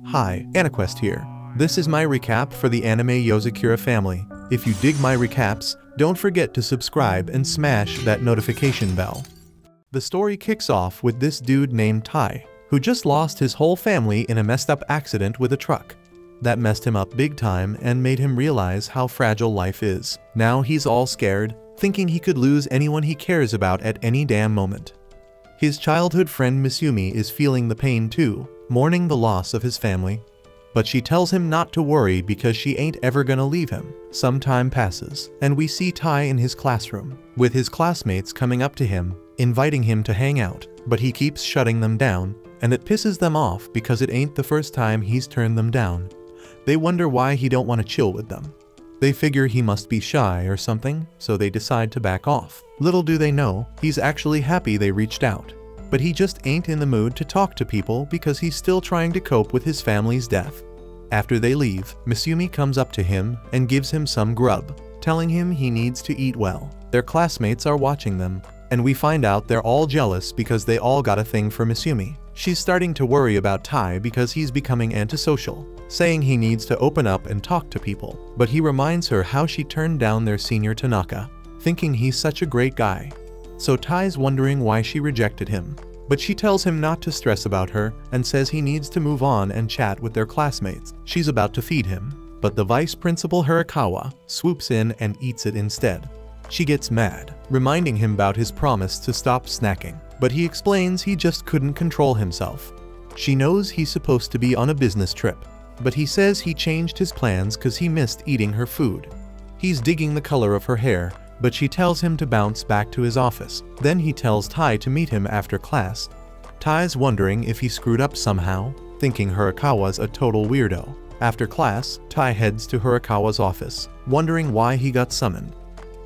Hi, AniQuest here. This is my recap for the anime Yozakura family. If you dig my recaps, don't forget to subscribe and smash that notification bell. The story kicks off with this dude named Tai, who just lost his whole family in a messed up accident with a truck. That messed him up big time and made him realize how fragile life is. Now he's all scared, thinking he could lose anyone he cares about at any damn moment. His childhood friend Misumi is feeling the pain too, mourning the loss of his family. But she tells him not to worry because she ain't ever gonna leave him. Some time passes, and we see Tai in his classroom, with his classmates coming up to him, inviting him to hang out, but he keeps shutting them down, and it pisses them off because it ain't the first time he's turned them down. They wonder why he don't want to chill with them. They figure he must be shy or something, so they decide to back off. Little do they know, he's actually happy they reached out. But he just ain't in the mood to talk to people because he's still trying to cope with his family's death. After they leave, Misumi comes up to him and gives him some grub, telling him he needs to eat well. Their classmates are watching them, and we find out they're all jealous because they all got a thing for Misumi. She's starting to worry about Tai because he's becoming antisocial, saying he needs to open up and talk to people. But he reminds her how she turned down their senior Tanaka, thinking he's such a great guy. So Tai's wondering why she rejected him. But she tells him not to stress about her and says he needs to move on and chat with their classmates. She's about to feed him, but the vice principal Hirakawa swoops in and eats it instead. She gets mad, reminding him about his promise to stop snacking, but he explains he just couldn't control himself. She knows he's supposed to be on a business trip, but he says he changed his plans because he missed eating her food. He's digging the color of her hair, but she tells him to bounce back to his office. Then he tells Tai to meet him after class. Tai's wondering if he screwed up somehow, thinking Hirakawa's a total weirdo. After class, Tai heads to Hirakawa's office, wondering why he got summoned.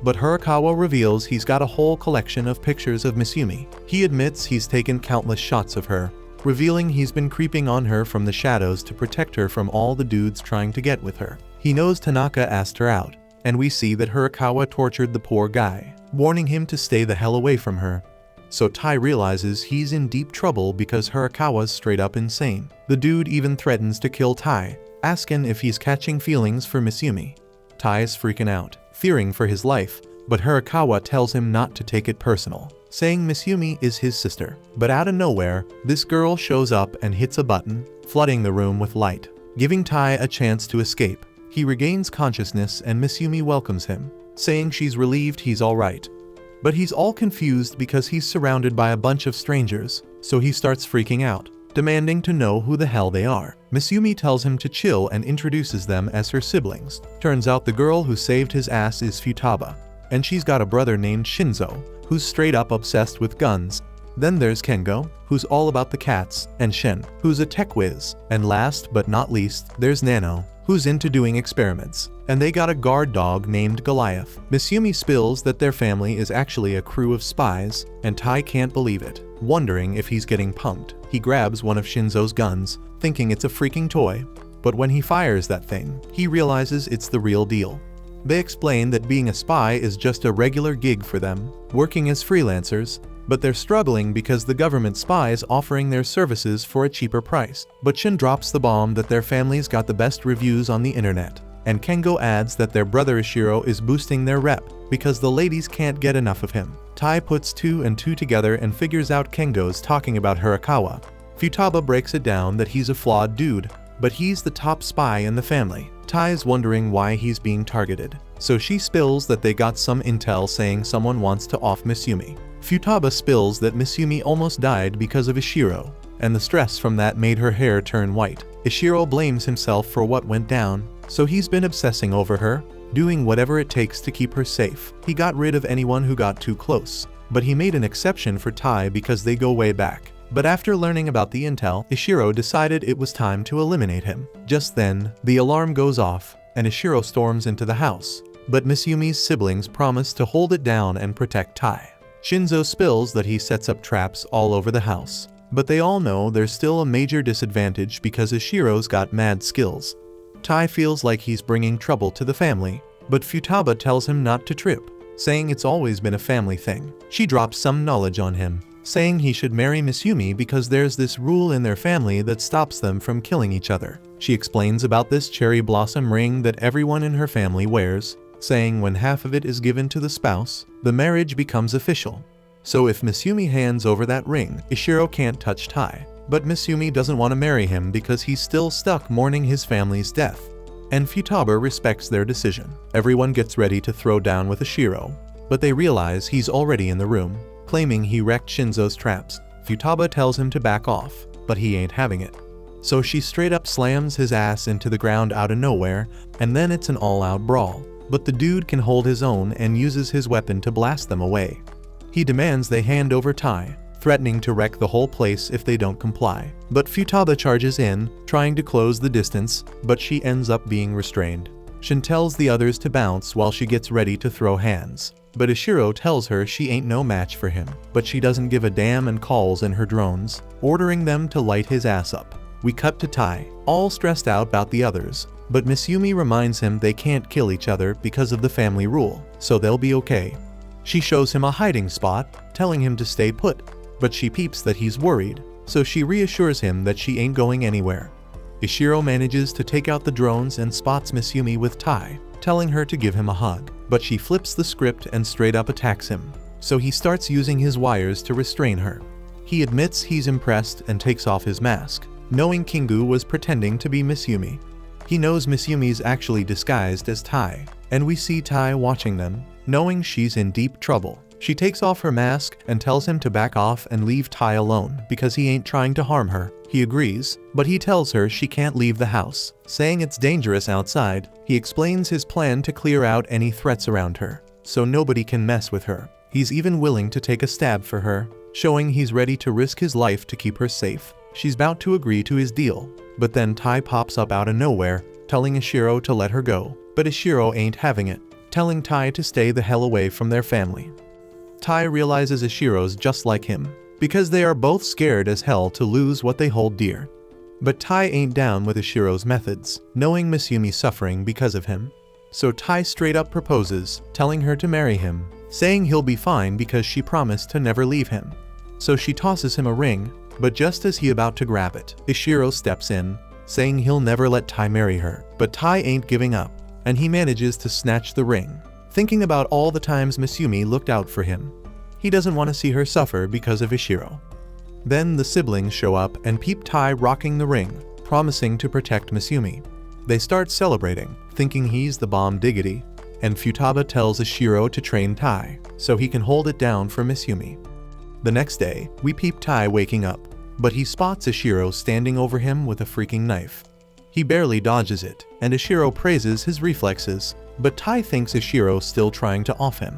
But Hirakawa reveals he's got a whole collection of pictures of Misumi. He admits he's taken countless shots of her, revealing he's been creeping on her from the shadows to protect her from all the dudes trying to get with her. He knows Tanaka asked her out, and we see that Hirakawa tortured the poor guy, warning him to stay the hell away from her. So Tai realizes he's in deep trouble because Hirakawa's straight up insane. The dude even threatens to kill Tai, asking if he's catching feelings for Misumi. Tai is freaking out, fearing for his life, but Hirakawa tells him not to take it personal, saying Misumi is his sister. But out of nowhere, this girl shows up and hits a button, flooding the room with light, giving Tai a chance to escape. He regains consciousness and Misumi welcomes him, saying she's relieved he's alright. But he's all confused because he's surrounded by a bunch of strangers, so he starts freaking out, demanding to know who the hell they are. Misumi tells him to chill and introduces them as her siblings. Turns out the girl who saved his ass is Futaba, and she's got a brother named Shinzo, who's straight up obsessed with guns. Then there's Kengo, who's all about the cats, and Shen, who's a tech whiz. And last but not least, there's Nano, who's into doing experiments. And they got a guard dog named Goliath. Misumi spills that their family is actually a crew of spies, and Tai can't believe it. Wondering if he's getting punked, he grabs one of Shinzo's guns, thinking it's a freaking toy. But when he fires that thing, he realizes it's the real deal. They explain that being a spy is just a regular gig for them, working as freelancers, but they're struggling because the government spies offering their services for a cheaper price. But Shin drops the bomb that their family's got the best reviews on the internet, and Kengo adds that their brother Ishiro is boosting their rep because the ladies can't get enough of him. Tai puts 2 and 2 together and figures out Kengo's talking about Hirakawa. Futaba breaks it down that he's a flawed dude, but he's the top spy in the family. Tai is wondering why he's being targeted, so she spills that they got some intel saying someone wants to off Misumi. Futaba spills that Misumi almost died because of Ishiro, and the stress from that made her hair turn white. Ishiro blames himself for what went down, so he's been obsessing over her, doing whatever it takes to keep her safe. He got rid of anyone who got too close, but he made an exception for Tai because they go way back. But after learning about the intel, Ishiro decided it was time to eliminate him. Just then, the alarm goes off, and Ishiro storms into the house, but Misumi's siblings promise to hold it down and protect Tai. Shinzo spills that he sets up traps all over the house, but they all know there's still a major disadvantage because Ishiro's got mad skills. Tai feels like he's bringing trouble to the family, but Futaba tells him not to trip, saying it's always been a family thing. She drops some knowledge on him, saying he should marry Misumi because there's this rule in their family that stops them from killing each other. She explains about this cherry blossom ring that everyone in her family wears, saying when half of it is given to the spouse, the marriage becomes official. So if Misumi hands over that ring, Ishiro can't touch Tai. But Misumi doesn't want to marry him because he's still stuck mourning his family's death. And Futaba respects their decision. Everyone gets ready to throw down with Ishiro, but they realize he's already in the room, claiming he wrecked Shinzo's traps. Futaba tells him to back off, but he ain't having it. So she straight up slams his ass into the ground out of nowhere, and then it's an all-out brawl. But the dude can hold his own and uses his weapon to blast them away. He demands they hand over Tai, threatening to wreck the whole place if they don't comply. But Futaba charges in, trying to close the distance, but she ends up being restrained. Shin tells the others to bounce while she gets ready to throw hands. But Ishiro tells her she ain't no match for him, but she doesn't give a damn and calls in her drones, ordering them to light his ass up. We cut to Tai, all stressed out about the others, but Misumi reminds him they can't kill each other because of the family rule, so they'll be okay. She shows him a hiding spot, telling him to stay put, but she peeps that he's worried, so she reassures him that she ain't going anywhere. Ishiro manages to take out the drones and spots Misumi with Tai, telling her to give him a hug, but she flips the script and straight up attacks him, so he starts using his wires to restrain her. He admits he's impressed and takes off his mask, knowing Kingu was pretending to be Misumi. He knows Misumi's actually disguised as Tai, and we see Tai watching them, knowing she's in deep trouble. She takes off her mask and tells him to back off and leave Tai alone because he ain't trying to harm her. He agrees, but he tells her she can't leave the house, saying it's dangerous outside. He explains his plan to clear out any threats around her, so nobody can mess with her. He's even willing to take a stab for her, showing he's ready to risk his life to keep her safe. She's about to agree to his deal, but then Tai pops up out of nowhere, telling Ishiro to let her go. But Ishiro ain't having it, telling Tai to stay the hell away from their family. Tai realizes Ishiro's just like him, because they are both scared as hell to lose what they hold dear. But Tai ain't down with Ishiro's methods, knowing Misumi's suffering because of him. So Tai straight up proposes, telling her to marry him, saying he'll be fine because she promised to never leave him. So she tosses him a ring, but just as he about to grab it, Ishiro steps in, saying he'll never let Tai marry her. But Tai ain't giving up, and he manages to snatch the ring, thinking about all the times Misumi looked out for him. He doesn't want to see her suffer because of Ishiro. Then the siblings show up and peep Tai rocking the ring, promising to protect Misumi. They start celebrating, thinking he's the bomb diggity, and Futaba tells Ishiro to train Tai, so he can hold it down for Misumi. The next day, we peep Tai waking up, but he spots Ishiro standing over him with a freaking knife. He barely dodges it, and Ishiro praises his reflexes, but Tai thinks Ishiro's still trying to off him.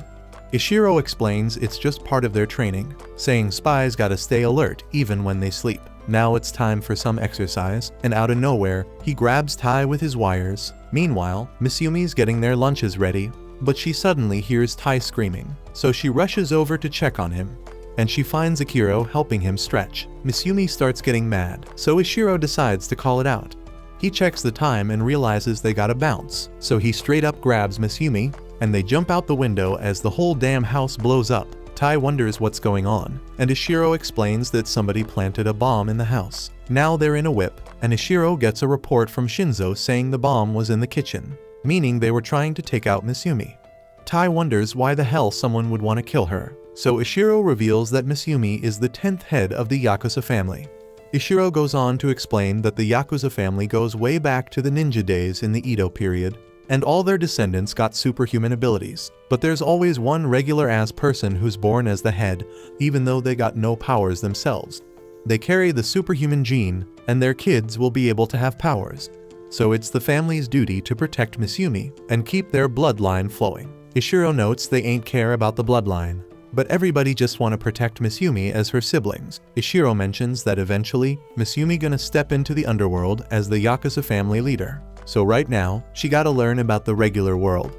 Ishiro explains it's just part of their training, saying spies gotta stay alert even when they sleep. Now it's time for some exercise, and out of nowhere, he grabs Tai with his wires. Meanwhile, Misumi's getting their lunches ready, but she suddenly hears Tai screaming, so she rushes over to check on him, and she finds Akiro helping him stretch. Misumi starts getting mad, so Ishiro decides to call it out. He checks the time and realizes they gotta bounce, so he straight up grabs Misumi, and they jump out the window as the whole damn house blows up. Tai wonders what's going on, and Ishiro explains that somebody planted a bomb in the house. Now they're in a whip, and Ishiro gets a report from Shinzo saying the bomb was in the kitchen, meaning they were trying to take out Misumi. Tai wonders why the hell someone would want to kill her, so Ishiro reveals that Misumi is the 10th head of the Yakuza family. Ishiro goes on to explain that the Yakuza family goes way back to the ninja days in the Edo period, and all their descendants got superhuman abilities. But there's always one regular-ass person who's born as the head, even though they got no powers themselves. They carry the superhuman gene, and their kids will be able to have powers. So it's the family's duty to protect Misumi and keep their bloodline flowing. Ishiro notes they ain't care about the bloodline, but everybody just want to protect Misumi as her siblings. Ishiro mentions that eventually, Misumi gonna step into the underworld as the Yakuza family leader. So right now, she gotta learn about the regular world.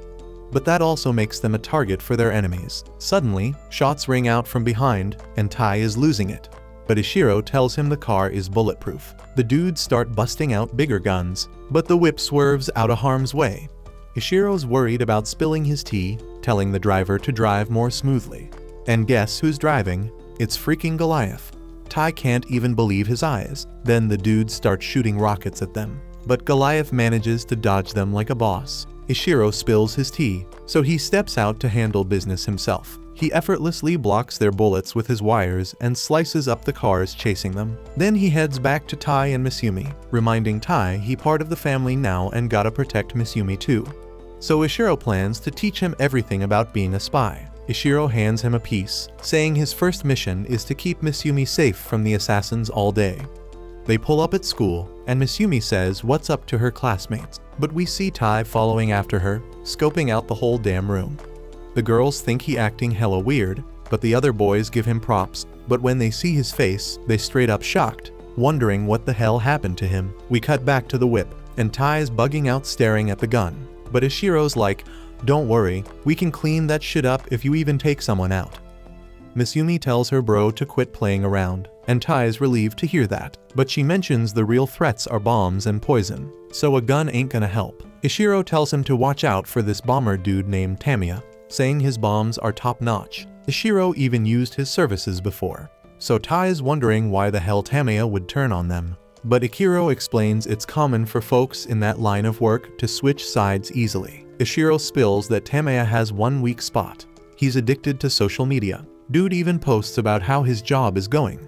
But that also makes them a target for their enemies. Suddenly, shots ring out from behind, and Tai is losing it. But Ishiro tells him the car is bulletproof. The dudes start busting out bigger guns, but the whip swerves out of harm's way. Ishiro's worried about spilling his tea, telling the driver to drive more smoothly. And guess who's driving? It's freaking Goliath. Tai can't even believe his eyes. Then the dudes start shooting rockets at them. But Goliath manages to dodge them like a boss. Ishiro spills his tea, so he steps out to handle business himself. He effortlessly blocks their bullets with his wires and slices up the cars chasing them. Then he heads back to Tai and Misumi, reminding Tai he part of the family now and gotta protect Misumi too. So Ishiro plans to teach him everything about being a spy. Ishiro hands him a piece, saying his first mission is to keep Misumi safe from the assassins all day. They pull up at school, and Misumi says what's up to her classmates, but we see Tai following after her, scoping out the whole damn room. The girls think he acting hella weird, but the other boys give him props, but when they see his face, they straight up shocked, wondering what the hell happened to him. We cut back to the whip, and Tai's bugging out staring at the gun, but Ishiro's like, "Don't worry, we can clean that shit up if you even take someone out." Misumi tells her bro to quit playing around, and Tai is relieved to hear that, but she mentions the real threats are bombs and poison, so a gun ain't gonna help. Ishiro tells him to watch out for this bomber dude named Tamiya, saying his bombs are top-notch. Ishiro even used his services before, so Tai is wondering why the hell Tamiya would turn on them. But Ishiro explains it's common for folks in that line of work to switch sides easily. Ishiro spills that Tamiya has one weak spot. He's addicted to social media. Dude even posts about how his job is going.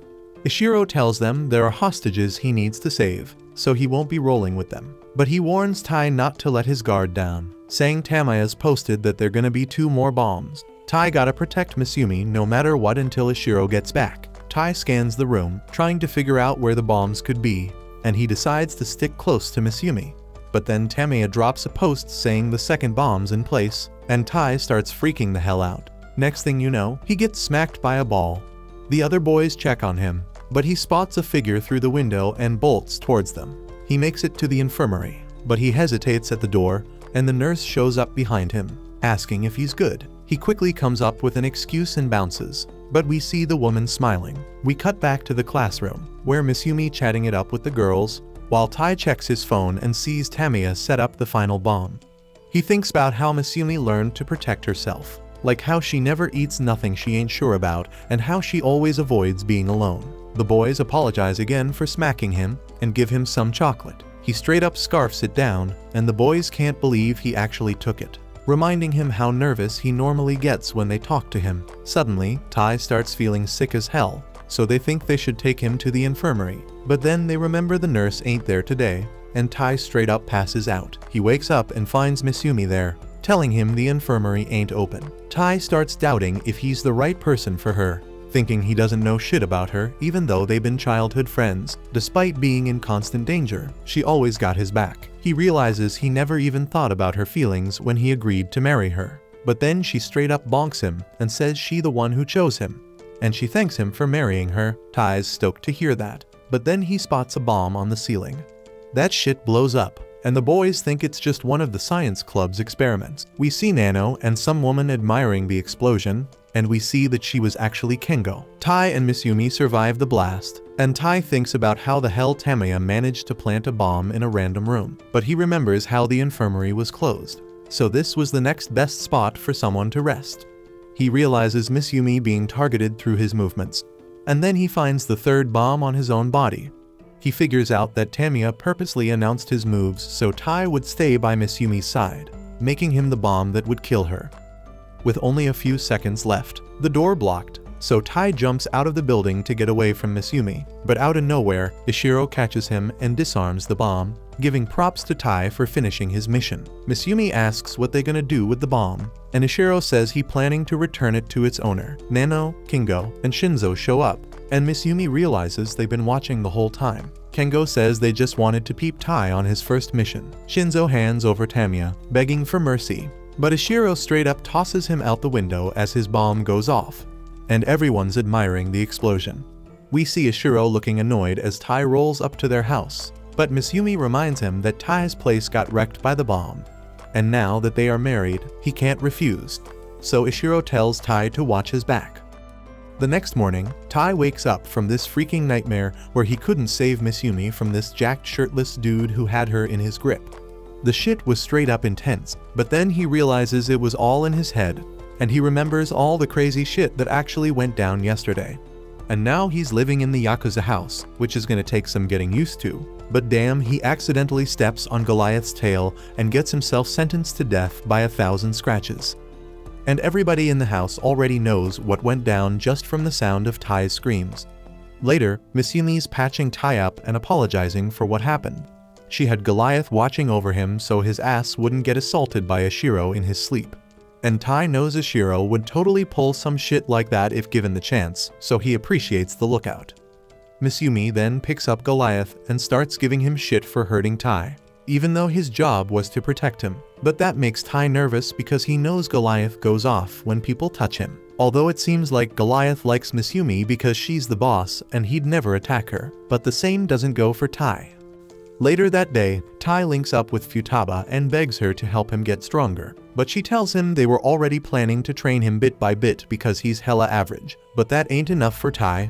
Ishiro tells them there are hostages he needs to save, so he won't be rolling with them. But he warns Tai not to let his guard down, saying Tamiya's posted that there gonna be 2 more bombs. Tai gotta protect Misumi no matter what until Ishiro gets back. Tai scans the room, trying to figure out where the bombs could be, and he decides to stick close to Misumi. But then Tamiya drops a post saying the second bomb's in place, and Tai starts freaking the hell out. Next thing you know, he gets smacked by a ball. The other boys check on him, but he spots a figure through the window and bolts towards them. He makes it to the infirmary, but he hesitates at the door, and the nurse shows up behind him, asking if he's good. He quickly comes up with an excuse and bounces, but we see the woman smiling. We cut back to the classroom, where Misumi chatting it up with the girls, while Tai checks his phone and sees Tamiya set up the final bomb. He thinks about how Misumi learned to protect herself, like how she never eats nothing she ain't sure about, and how she always avoids being alone. The boys apologize again for smacking him, and give him some chocolate. He straight up scarfs it down, and the boys can't believe he actually took it, reminding him how nervous he normally gets when they talk to him. Suddenly, Tai starts feeling sick as hell, so they think they should take him to the infirmary. But then they remember the nurse ain't there today, and Tai straight up passes out. He wakes up and finds Misumi there, telling him the infirmary ain't open. Tai starts doubting if he's the right person for her, thinking he doesn't know shit about her even though they've been childhood friends. Despite being in constant danger, she always got his back. He realizes he never even thought about her feelings when he agreed to marry her. But then she straight up bonks him and says she the one who chose him, and she thanks him for marrying her. Tai's stoked to hear that, but then he spots a bomb on the ceiling. That shit blows up, and the boys think it's just one of the science club's experiments. We see Nano and some woman admiring the explosion, and we see that she was actually Kengo. Tai and Misumi survive the blast, and Tai thinks about how the hell Tamiya managed to plant a bomb in a random room. But he remembers how the infirmary was closed, so this was the next best spot for someone to rest. He realizes Misumi being targeted through his movements, and then he finds the third bomb on his own body. He figures out that Tamiya purposely announced his moves so Tai would stay by Misumi's side, making him the bomb that would kill her. With only a few seconds left, the door blocked, so Tai jumps out of the building to get away from Misumi. But out of nowhere, Ishiro catches him and disarms the bomb, giving props to Tai for finishing his mission. Misumi asks what they're gonna do with the bomb, and Ishiro says he planning to return it to its owner. Nano, Kingo, and Shinzo show up, and Misumi realizes they've been watching the whole time. Kengo says they just wanted to peep Tai on his first mission. Shinzo hands over Tamiya, begging for mercy, but Ishiro straight up tosses him out the window as his bomb goes off, and everyone's admiring the explosion. We see Ishiro looking annoyed as Tai rolls up to their house, but Misumi reminds him that Tai's place got wrecked by the bomb, and now that they are married, he can't refuse, so Ishiro tells Tai to watch his back. The next morning, Tai wakes up from this freaking nightmare where he couldn't save Misumi from this jacked shirtless dude who had her in his grip. The shit was straight up intense, but then he realizes it was all in his head, and he remembers all the crazy shit that actually went down yesterday. And now he's living in the Yakuza house, which is gonna take some getting used to. But damn, he accidentally steps on Goliath's tail and gets himself sentenced to death by 1,000 scratches. And everybody in the house already knows what went down just from the sound of Tai's screams. Later, Miss Yumi's patching Tai up and apologizing for what happened. She had Goliath watching over him so his ass wouldn't get assaulted by Ashiro in his sleep. And Tai knows Ashiro would totally pull some shit like that if given the chance, so he appreciates the lookout. Miss Yumi then picks up Goliath and starts giving him shit for hurting Tai, even though his job was to protect him. But that makes Tai nervous because he knows Goliath goes off when people touch him. Although it seems like Goliath likes Miss Yumi because she's the boss and he'd never attack her, but the same doesn't go for Tai. Later that day, Tai links up with Futaba and begs her to help him get stronger, but she tells him they were already planning to train him bit by bit because he's hella average, but that ain't enough for Tai.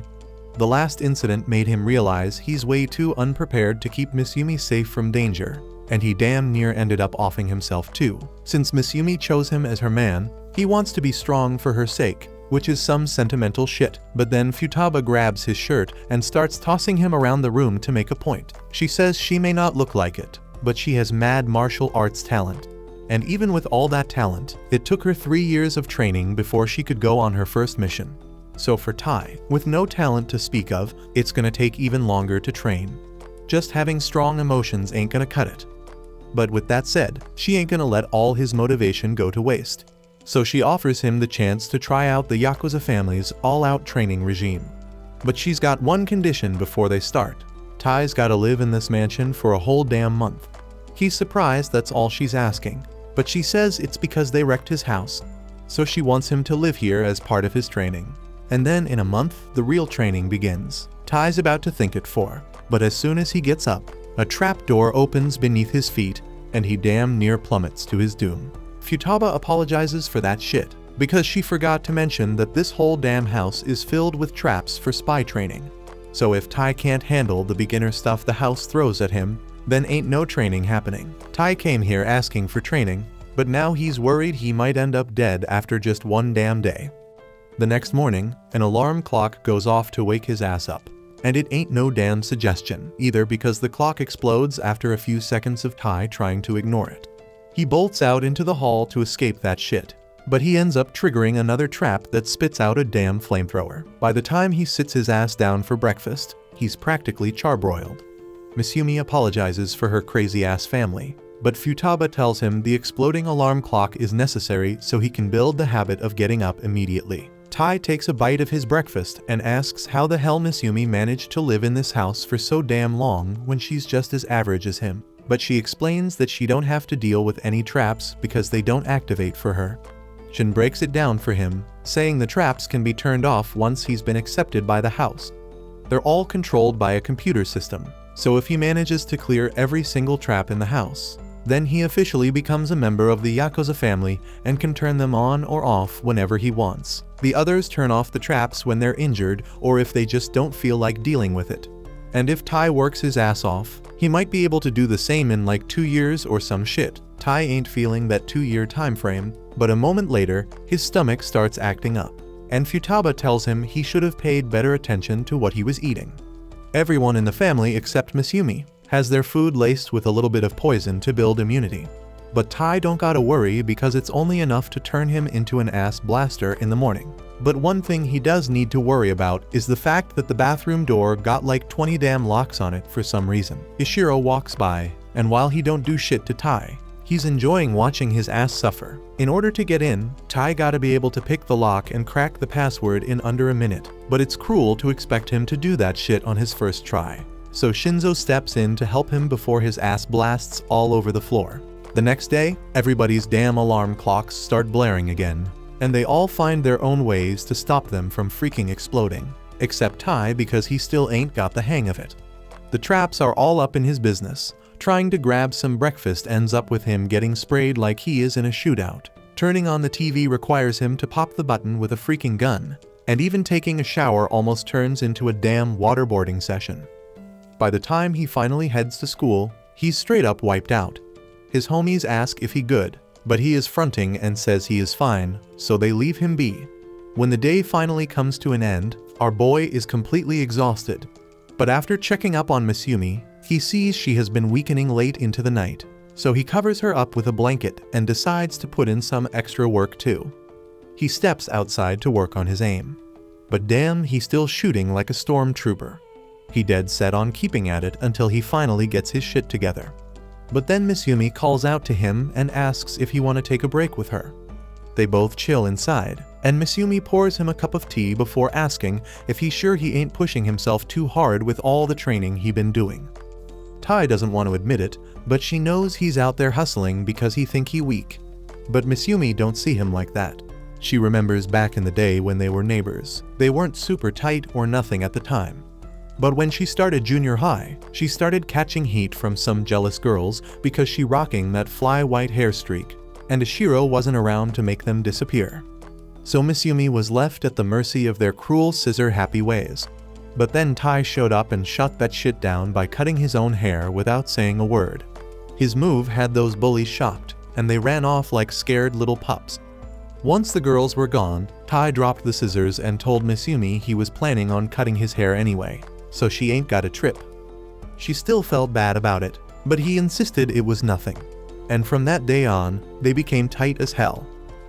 The last incident made him realize he's way too unprepared to keep Miss Yumi safe from danger, and he damn near ended up offing himself too. Since Miss Yumi chose him as her man, he wants to be strong for her sake, which is some sentimental shit. But then Futaba grabs his shirt and starts tossing him around the room to make a point. She says she may not look like it, but she has mad martial arts talent. And even with all that talent, it took her 3 years of training before she could go on her first mission. So for Tai, with no talent to speak of, it's gonna take even longer to train. Just having strong emotions ain't gonna cut it. But with that said, she ain't gonna let all his motivation go to waste. So she offers him the chance to try out the Yakuza family's all-out training regime. But she's got one condition before they start. Tai's gotta live in this mansion for a whole damn month. He's surprised that's all she's asking, but she says it's because they wrecked his house, so she wants him to live here as part of his training. And then in a month, the real training begins. Tai's about to think it for, but as soon as he gets up, a trap door opens beneath his feet, and he damn near plummets to his doom. Futaba apologizes for that shit, because she forgot to mention that this whole damn house is filled with traps for spy training. So if Tai can't handle the beginner stuff the house throws at him, then ain't no training happening. Tai came here asking for training, but now he's worried he might end up dead after just one damn day. The next morning, an alarm clock goes off to wake his ass up. And it ain't no damn suggestion, either, because the clock explodes after a few seconds of Tai trying to ignore it. He bolts out into the hall to escape that shit, but he ends up triggering another trap that spits out a damn flamethrower. By the time he sits his ass down for breakfast, he's practically charbroiled. Miss Yumi apologizes for her crazy-ass family, but Futaba tells him the exploding alarm clock is necessary so he can build the habit of getting up immediately. Tai takes a bite of his breakfast and asks how the hell Miss Yumi managed to live in this house for so damn long when she's just as average as him. But she explains that she don't have to deal with any traps because they don't activate for her. Shin breaks it down for him, saying the traps can be turned off once he's been accepted by the house. They're all controlled by a computer system, so if he manages to clear every single trap in the house, then he officially becomes a member of the Yakuza family and can turn them on or off whenever he wants. The others turn off the traps when they're injured or if they just don't feel like dealing with it. And if Tai works his ass off, he might be able to do the same in like 2 years or some shit. Tai ain't feeling that 2-year time frame, but a moment later, his stomach starts acting up, and Futaba tells him he should have paid better attention to what he was eating. Everyone in the family except Miss Yumi has their food laced with a little bit of poison to build immunity. But Tai don't gotta worry because it's only enough to turn him into an ass blaster in the morning. But one thing he does need to worry about is the fact that the bathroom door got like 20 damn locks on it for some reason. Ishiro walks by, and while he don't do shit to Tai, he's enjoying watching his ass suffer. In order to get in, Tai gotta be able to pick the lock and crack the password in under a minute, but it's cruel to expect him to do that shit on his first try. So Shinzo steps in to help him before his ass blasts all over the floor. The next day, everybody's damn alarm clocks start blaring again, and they all find their own ways to stop them from freaking exploding, except Tai because he still ain't got the hang of it. The traps are all up in his business. Trying to grab some breakfast ends up with him getting sprayed like he is in a shootout. Turning on the TV requires him to pop the button with a freaking gun, and even taking a shower almost turns into a damn waterboarding session. By the time he finally heads to school, he's straight up wiped out. His homies ask if he good, but he is fronting and says he is fine, so they leave him be. When the day finally comes to an end, Our boy is completely exhausted. But after checking up on Miss Yumi, he sees she has been weakening late into the night. So he covers her up with a blanket and decides to put in some extra work too. He steps outside to work on his aim. But damn, he's still shooting like a stormtrooper. He dead set on keeping at it until he finally gets his shit together. But then Miss Yumi calls out to him and asks if he want to take a break with her. They both chill inside, and Miss Yumi pours him a cup of tea before asking if he's sure he ain't pushing himself too hard with all the training he been doing. Tai doesn't want to admit it, but she knows he's out there hustling because he think he weak. But Miss Yumi don't see him like that. She remembers back in the day when they were neighbors. They weren't super tight or nothing at the time. But when she started junior high, she started catching heat from some jealous girls because she rocking that fly white hair streak, and Ishiro wasn't around to make them disappear. So Miss Yumi was left at the mercy of their cruel scissor-happy ways. But then Tai showed up and shut that shit down by cutting his own hair without saying a word. His move had those bullies shocked, and they ran off like scared little pups. Once the girls were gone, Tai dropped the scissors and told Miss Yumi he was planning on cutting his hair anyway, so she ain't got a trip. She still felt bad about it, but he insisted it was nothing. And from that day on, they became tight as hell.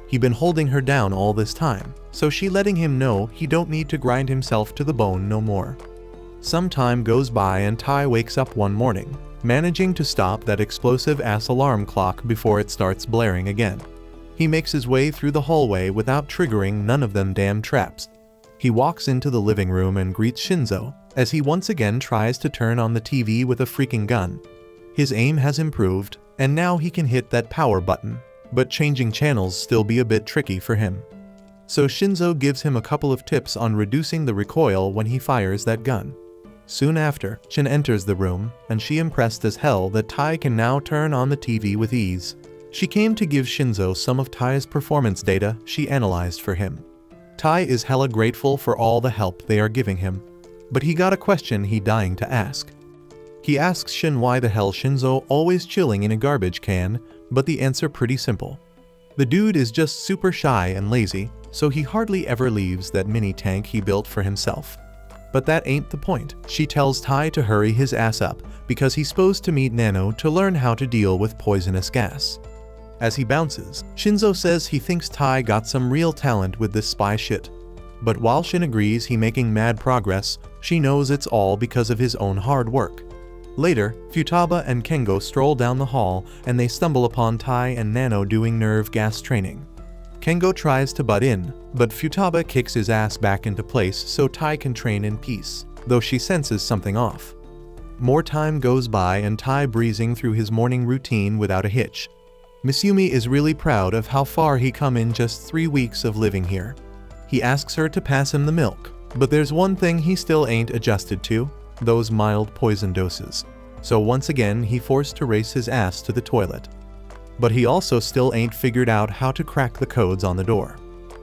He'd been holding her down all this time, so she letting him know he don't need to grind himself to the bone no more. Some time goes by and Tai wakes up one morning, managing to stop that explosive-ass alarm clock before it starts blaring again. He makes his way through the hallway without triggering none of them damn traps. He walks into the living room and greets Shinzo, as he once again tries to turn on the TV with a freaking gun. His aim has improved, and now he can hit that power button, but changing channels still be a bit tricky for him. So Shinzo gives him a couple of tips on reducing the recoil when he fires that gun. Soon after, Shin enters the room, and she impressed as hell that Tai can now turn on the TV with ease. She came to give Shinzo some of Tai's performance data she analyzed for him. Tai is hella grateful for all the help they are giving him, but he got a question he dying to ask. He asks Shin why the hell Shinzo always chilling in a garbage can, but the answer pretty simple. The dude is just super shy and lazy, so he hardly ever leaves that mini tank he built for himself. But that ain't the point. She tells Tai to hurry his ass up because he's supposed to meet Nano to learn how to deal with poisonous gas. As he bounces, Shinzo says he thinks Tai got some real talent with this spy shit. But while Shin agrees he making mad progress, she knows it's all because of his own hard work. Later, Futaba and Kengo stroll down the hall and they stumble upon Tai and Nano doing nerve gas training. Kengo tries to butt in, but Futaba kicks his ass back into place so Tai can train in peace, though she senses something off. More time goes by and Tai breezing through his morning routine without a hitch. Miss Yumi is really proud of how far he come in just 3 weeks of living here. He asks her to pass him the milk, but there's one thing he still ain't adjusted to, those mild poison doses. So once again he forced to race his ass to the toilet. But he also still ain't figured out how to crack the codes on the door.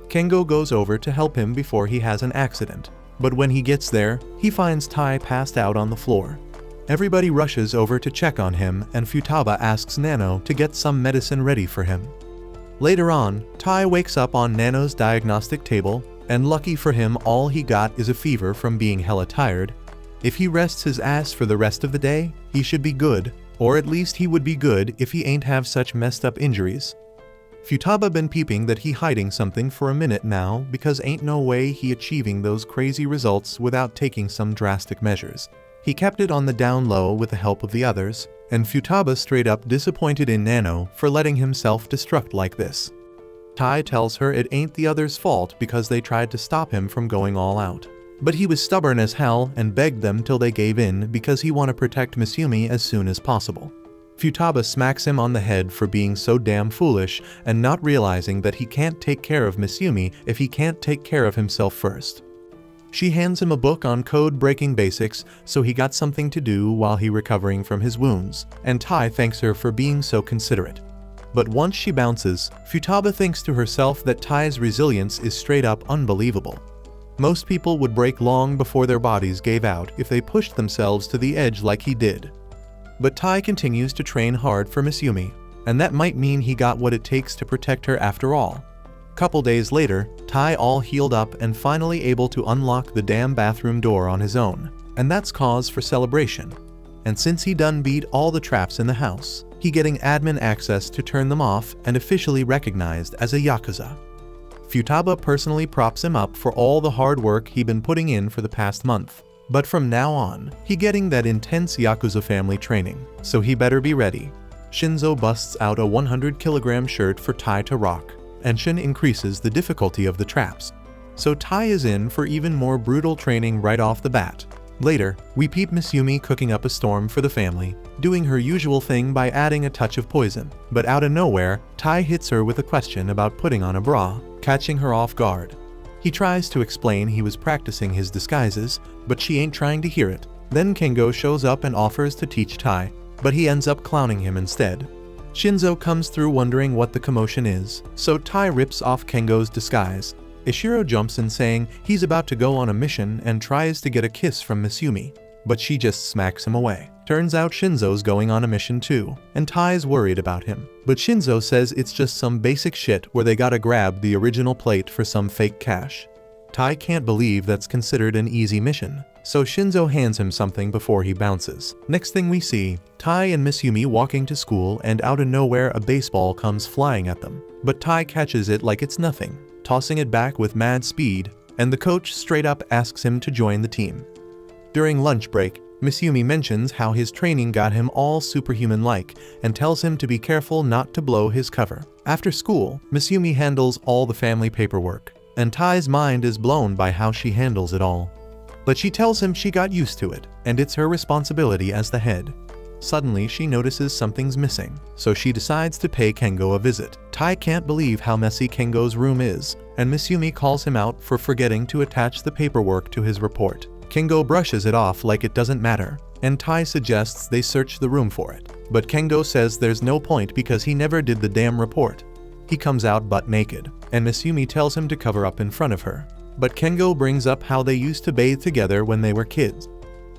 Kengo goes over to help him before he has an accident, but when he gets there, he finds Tai passed out on the floor. Everybody rushes over to check on him and Futaba asks Nano to get some medicine ready for him. Later on, Tai wakes up on Nano's diagnostic table, and lucky for him all he got is a fever from being hella tired. If he rests his ass for the rest of the day, he should be good, or at least he would be good if he ain't have such messed up injuries. Futaba been peeping that he hiding something for a minute now because ain't no way he achieving those crazy results without taking some drastic measures. He kept it on the down low with the help of the others, and Futaba straight up disappointed in Nano for letting him self-destruct like this. Tai tells her it ain't the others' fault because they tried to stop him from going all out. But he was stubborn as hell and begged them till they gave in because he want to protect Miss Yumi as soon as possible. Futaba smacks him on the head for being so damn foolish and not realizing that he can't take care of Miss Yumi if he can't take care of himself first. She hands him a book on code-breaking basics so he got something to do while he recovering from his wounds, and Tai thanks her for being so considerate. But once she bounces, Futaba thinks to herself that Tai's resilience is straight up unbelievable. Most people would break long before their bodies gave out if they pushed themselves to the edge like he did. But Tai continues to train hard for Miss Yumi, and that might mean he got what it takes to protect her after all. Couple days later, Tai all healed up and finally able to unlock the damn bathroom door on his own. And that's cause for celebration. And since he done beat all the traps in the house, he getting admin access to turn them off and officially recognized as a Yakuza. Futaba personally props him up for all the hard work he been putting in for the past month. But from now on, he getting that intense Yakuza family training, so he better be ready. Shinzo busts out a 100-kilogram shirt for Tai to rock, and Shin increases the difficulty of the traps. So Tai is in for even more brutal training right off the bat. Later, we peep Miss Yumi cooking up a storm for the family, doing her usual thing by adding a touch of poison. But out of nowhere, Tai hits her with a question about putting on a bra, catching her off guard. He tries to explain he was practicing his disguises, but she ain't trying to hear it. Then Kengo shows up and offers to teach Tai, but he ends up clowning him instead. Shinzo comes through wondering what the commotion is, so Tai rips off Kengo's disguise. Ishiro jumps in saying he's about to go on a mission and tries to get a kiss from Miss Yumi, but she just smacks him away. Turns out Shinzo's going on a mission too, and Tai's worried about him. But Shinzo says it's just some basic shit where they gotta grab the original plate for some fake cash. Tai can't believe that's considered an easy mission, so Shinzo hands him something before he bounces. Next thing we see, Tai and Miss Yumi walking to school, and out of nowhere a baseball comes flying at them. But Tai catches it like it's nothing, tossing it back with mad speed, and the coach straight up asks him to join the team. During lunch break, Miss Yumi mentions how his training got him all superhuman-like and tells him to be careful not to blow his cover. After school, Miss Yumi handles all the family paperwork, and Tai's mind is blown by how she handles it all. But she tells him she got used to it, and it's her responsibility as the head. Suddenly, she notices something's missing, so she decides to pay Kengo a visit. Tai can't believe how messy Kengo's room is, and Miss Yumi calls him out for forgetting to attach the paperwork to his report. Kengo brushes it off like it doesn't matter, and Tai suggests they search the room for it. But Kengo says there's no point because he never did the damn report. He comes out butt naked, and Miss Yumi tells him to cover up in front of her. But Kengo brings up how they used to bathe together when they were kids.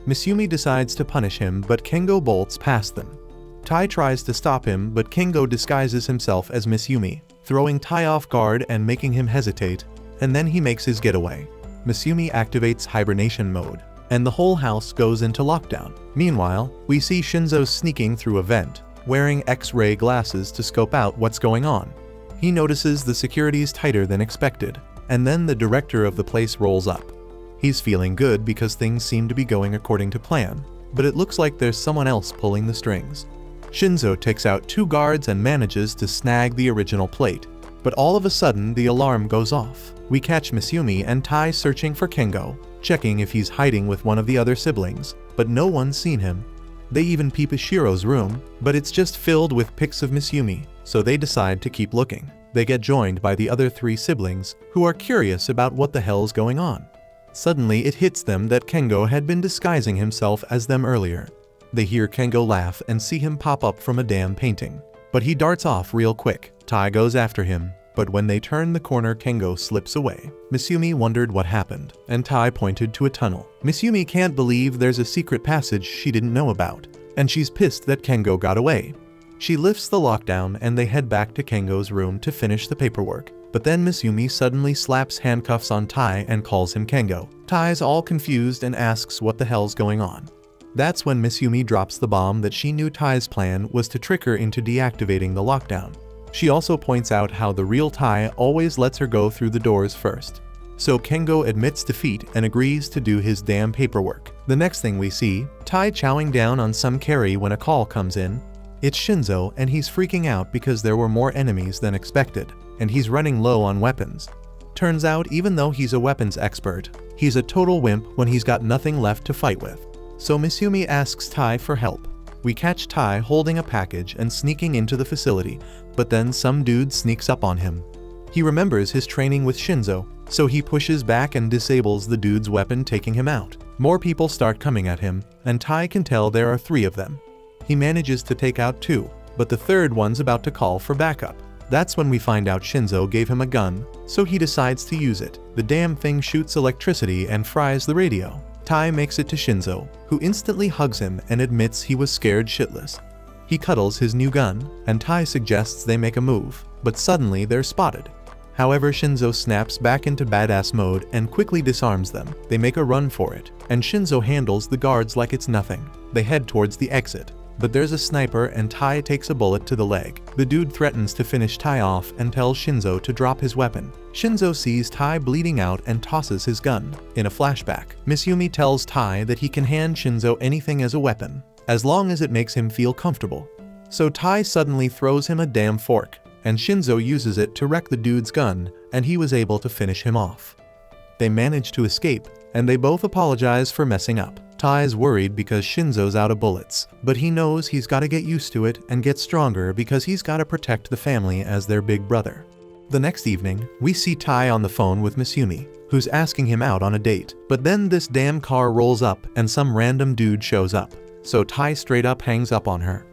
Miss Yumi decides to punish him, but Kengo bolts past them. Tai tries to stop him, but Kengo disguises himself as Miss Yumi, throwing Tai off guard and making him hesitate, and then he makes his getaway. Miss Yumi activates hibernation mode, and the whole house goes into lockdown. Meanwhile, we see Shinzo sneaking through a vent, wearing X-ray glasses to scope out what's going on. He notices the security's tighter than expected, and then the director of the place rolls up. He's feeling good because things seem to be going according to plan, but it looks like there's someone else pulling the strings. Shinzo takes out 2 guards and manages to snag the original plate, but all of a sudden the alarm goes off. We catch Miss Yumi and Tai searching for Kengo, checking if he's hiding with one of the other siblings, but no one's seen him. They even peep Ishiro's room, but it's just filled with pics of Miss Yumi, so they decide to keep looking. They get joined by the other 3 siblings, who are curious about what the hell's going on. Suddenly it hits them that Kengo had been disguising himself as them earlier. They hear Kengo laugh and see him pop up from a damn painting. But he darts off real quick. Tai goes after him, but when they turn the corner, Kengo slips away. Miss Yumi wondered what happened, and Tai pointed to a tunnel. Miss Yumi can't believe there's a secret passage she didn't know about, and she's pissed that Kengo got away. She lifts the lockdown and they head back to Kengo's room to finish the paperwork. But then Miss Yumi suddenly slaps handcuffs on Tai and calls him Kengo. Tai's all confused and asks what the hell's going on. That's when Miss Yumi drops the bomb that she knew Tai's plan was to trick her into deactivating the lockdown. She also points out how the real Tai always lets her go through the doors first. So Kengo admits defeat and agrees to do his damn paperwork. The next thing we see, Tai chowing down on some carry when a call comes in. It's Shinzo, and he's freaking out because there were more enemies than expected, and he's running low on weapons. Turns out, even though he's a weapons expert, he's a total wimp when he's got nothing left to fight with. So Miss Yumi asks Tai for help. We catch Tai holding a package and sneaking into the facility, but then some dude sneaks up on him. He remembers his training with Shinzo, so he pushes back and disables the dude's weapon, taking him out. More people start coming at him, and Tai can tell there are 3 of them. He manages to take out 2, but the third one's about to call for backup. That's when we find out Shinzo gave him a gun, so he decides to use it. The damn thing shoots electricity and fries the radio. Tai makes it to Shinzo, who instantly hugs him and admits he was scared shitless. He cuddles his new gun, and Tai suggests they make a move, but suddenly they're spotted. However, Shinzo snaps back into badass mode and quickly disarms them. They make a run for it, and Shinzo handles the guards like it's nothing. They head towards the exit, but there's a sniper and Tai takes a bullet to the leg. The dude threatens to finish Tai off and tells Shinzo to drop his weapon. Shinzo sees Tai bleeding out and tosses his gun. In a flashback, Misumi tells Tai that he can hand Shinzo anything as a weapon, as long as it makes him feel comfortable. So Tai suddenly throws him a damn fork, and Shinzo uses it to wreck the dude's gun, and he was able to finish him off. They manage to escape, and they both apologize for messing up. Tai is worried because Shinzo's out of bullets, but he knows he's gotta get used to it and get stronger because he's gotta protect the family as their big brother. The next evening, we see Tai on the phone with Misumi, who's asking him out on a date. But then this damn car rolls up and some random dude shows up, so Tai straight up hangs up on her.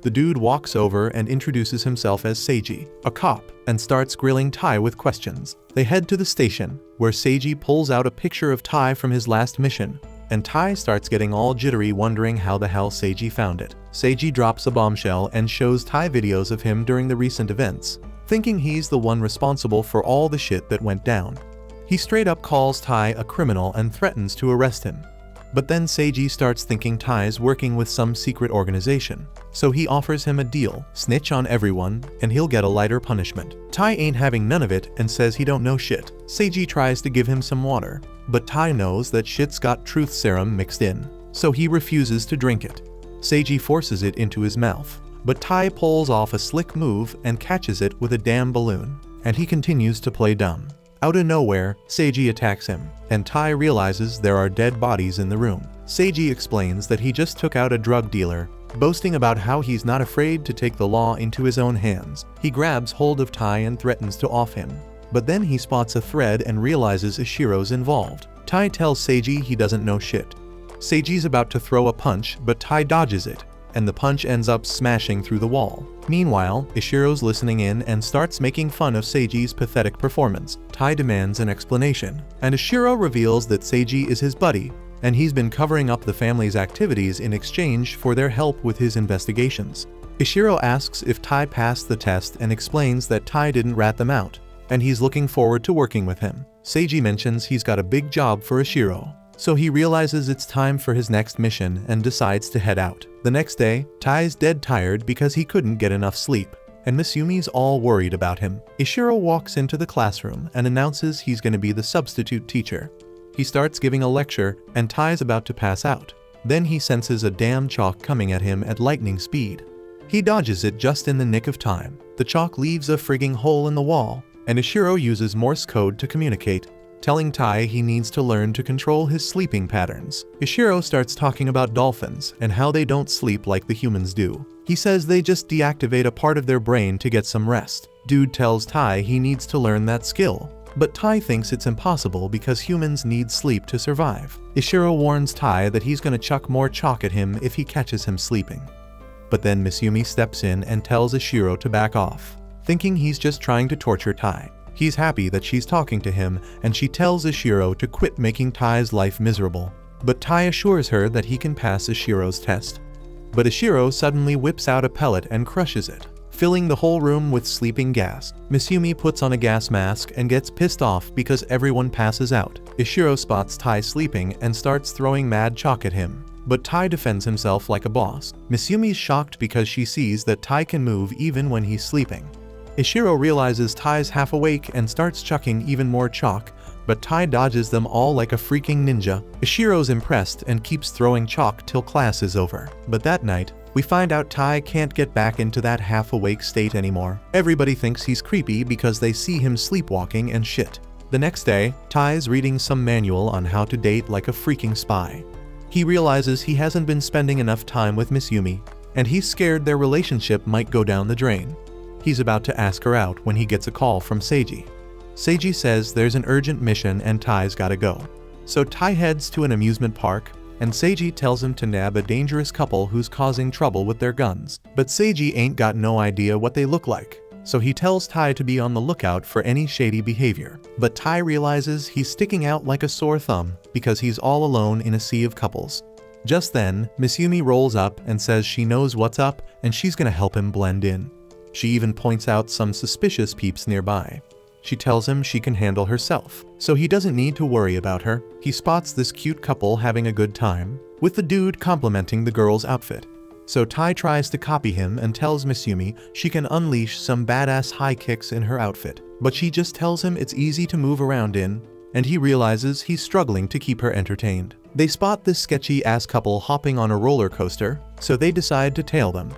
The dude walks over and introduces himself as Seiji, a cop, and starts grilling Tai with questions. They head to the station, where Seiji pulls out a picture of Tai from his last mission, and Tai starts getting all jittery wondering how the hell Seiji found it. Seiji drops a bombshell and shows Tai videos of him during the recent events, thinking he's the one responsible for all the shit that went down. He straight up calls Tai a criminal and threatens to arrest him. But then Seiji starts thinking Tai's working with some secret organization, so he offers him a deal: snitch on everyone and he'll get a lighter punishment. Tai ain't having none of it and says he don't know shit. Seiji tries to give him some water, but Tai knows that shit's got truth serum mixed in, so he refuses to drink it. Seiji forces it into his mouth, but Tai pulls off a slick move and catches it with a damn balloon, and he continues to play dumb. Out of nowhere, Seiji attacks him, and Tai realizes there are dead bodies in the room. Seiji explains that he just took out a drug dealer, boasting about how he's not afraid to take the law into his own hands. He grabs hold of Tai and threatens to off him, but then he spots a thread and realizes Ishiro's involved. Tai tells Seiji he doesn't know shit. Seiji's about to throw a punch, but Tai dodges it, and the punch ends up smashing through the wall. Meanwhile, Ishiro's listening in and starts making fun of Seiji's pathetic performance. Tai demands an explanation, and Ishiro reveals that Seiji is his buddy, and he's been covering up the family's activities in exchange for their help with his investigations. Ishiro asks if Tai passed the test and explains that Tai didn't rat them out, and he's looking forward to working with him. Seiji mentions he's got a big job for Ishiro, so he realizes it's time for his next mission and decides to head out. The next day, Tai's dead tired because he couldn't get enough sleep, and Misumi's all worried about him. Ishiro walks into the classroom and announces he's going to be the substitute teacher. He starts giving a lecture, and Tai's about to pass out. Then he senses a damn chalk coming at him at lightning speed. He dodges it just in the nick of time. The chalk leaves a frigging hole in the wall, and Ishiro uses Morse code to communicate, telling Tai he needs to learn to control his sleeping patterns. Ishiro starts talking about dolphins and how they don't sleep like the humans do. He says they just deactivate a part of their brain to get some rest. Dude tells Tai he needs to learn that skill, but Tai thinks it's impossible because humans need sleep to survive. Ishiro warns Tai that he's gonna chuck more chalk at him if he catches him sleeping. But then Misumi steps in and tells Ishiro to back off, thinking he's just trying to torture Tai. He's happy that she's talking to him, and she tells Ishiro to quit making Tai's life miserable. But Tai assures her that he can pass Ishiro's test. But Ishiro suddenly whips out a pellet and crushes it, filling the whole room with sleeping gas. Misumi puts on a gas mask and gets pissed off because everyone passes out. Ishiro spots Tai sleeping and starts throwing mad chalk at him, but Tai defends himself like a boss. Misumi's shocked because she sees that Tai can move even when he's sleeping. Ishiro realizes Tai's half awake and starts chucking even more chalk, but Tai dodges them all like a freaking ninja. Ishiro's impressed and keeps throwing chalk till class is over. But that night, we find out Tai can't get back into that half-awake state anymore. Everybody thinks he's creepy because they see him sleepwalking and shit. The next day, Tai's reading some manual on how to date like a freaking spy. He realizes he hasn't been spending enough time with Misumi, and he's scared their relationship might go down the drain. He's about to ask her out when he gets a call from Seiji. Seiji says there's an urgent mission and Tai's gotta go. So Tai heads to an amusement park, and Seiji tells him to nab a dangerous couple who's causing trouble with their guns. But Seiji ain't got no idea what they look like, so he tells Tai to be on the lookout for any shady behavior. But Tai realizes he's sticking out like a sore thumb because he's all alone in a sea of couples. Just then, Misumi rolls up and says she knows what's up and she's gonna help him blend in. She even points out some suspicious peeps nearby. She tells him she can handle herself, so he doesn't need to worry about her. He spots this cute couple having a good time, with the dude complimenting the girl's outfit. So Tai tries to copy him and tells Misumi she can unleash some badass high kicks in her outfit, but she just tells him it's easy to move around in, and he realizes he's struggling to keep her entertained. They spot this sketchy-ass couple hopping on a roller coaster, so they decide to tail them.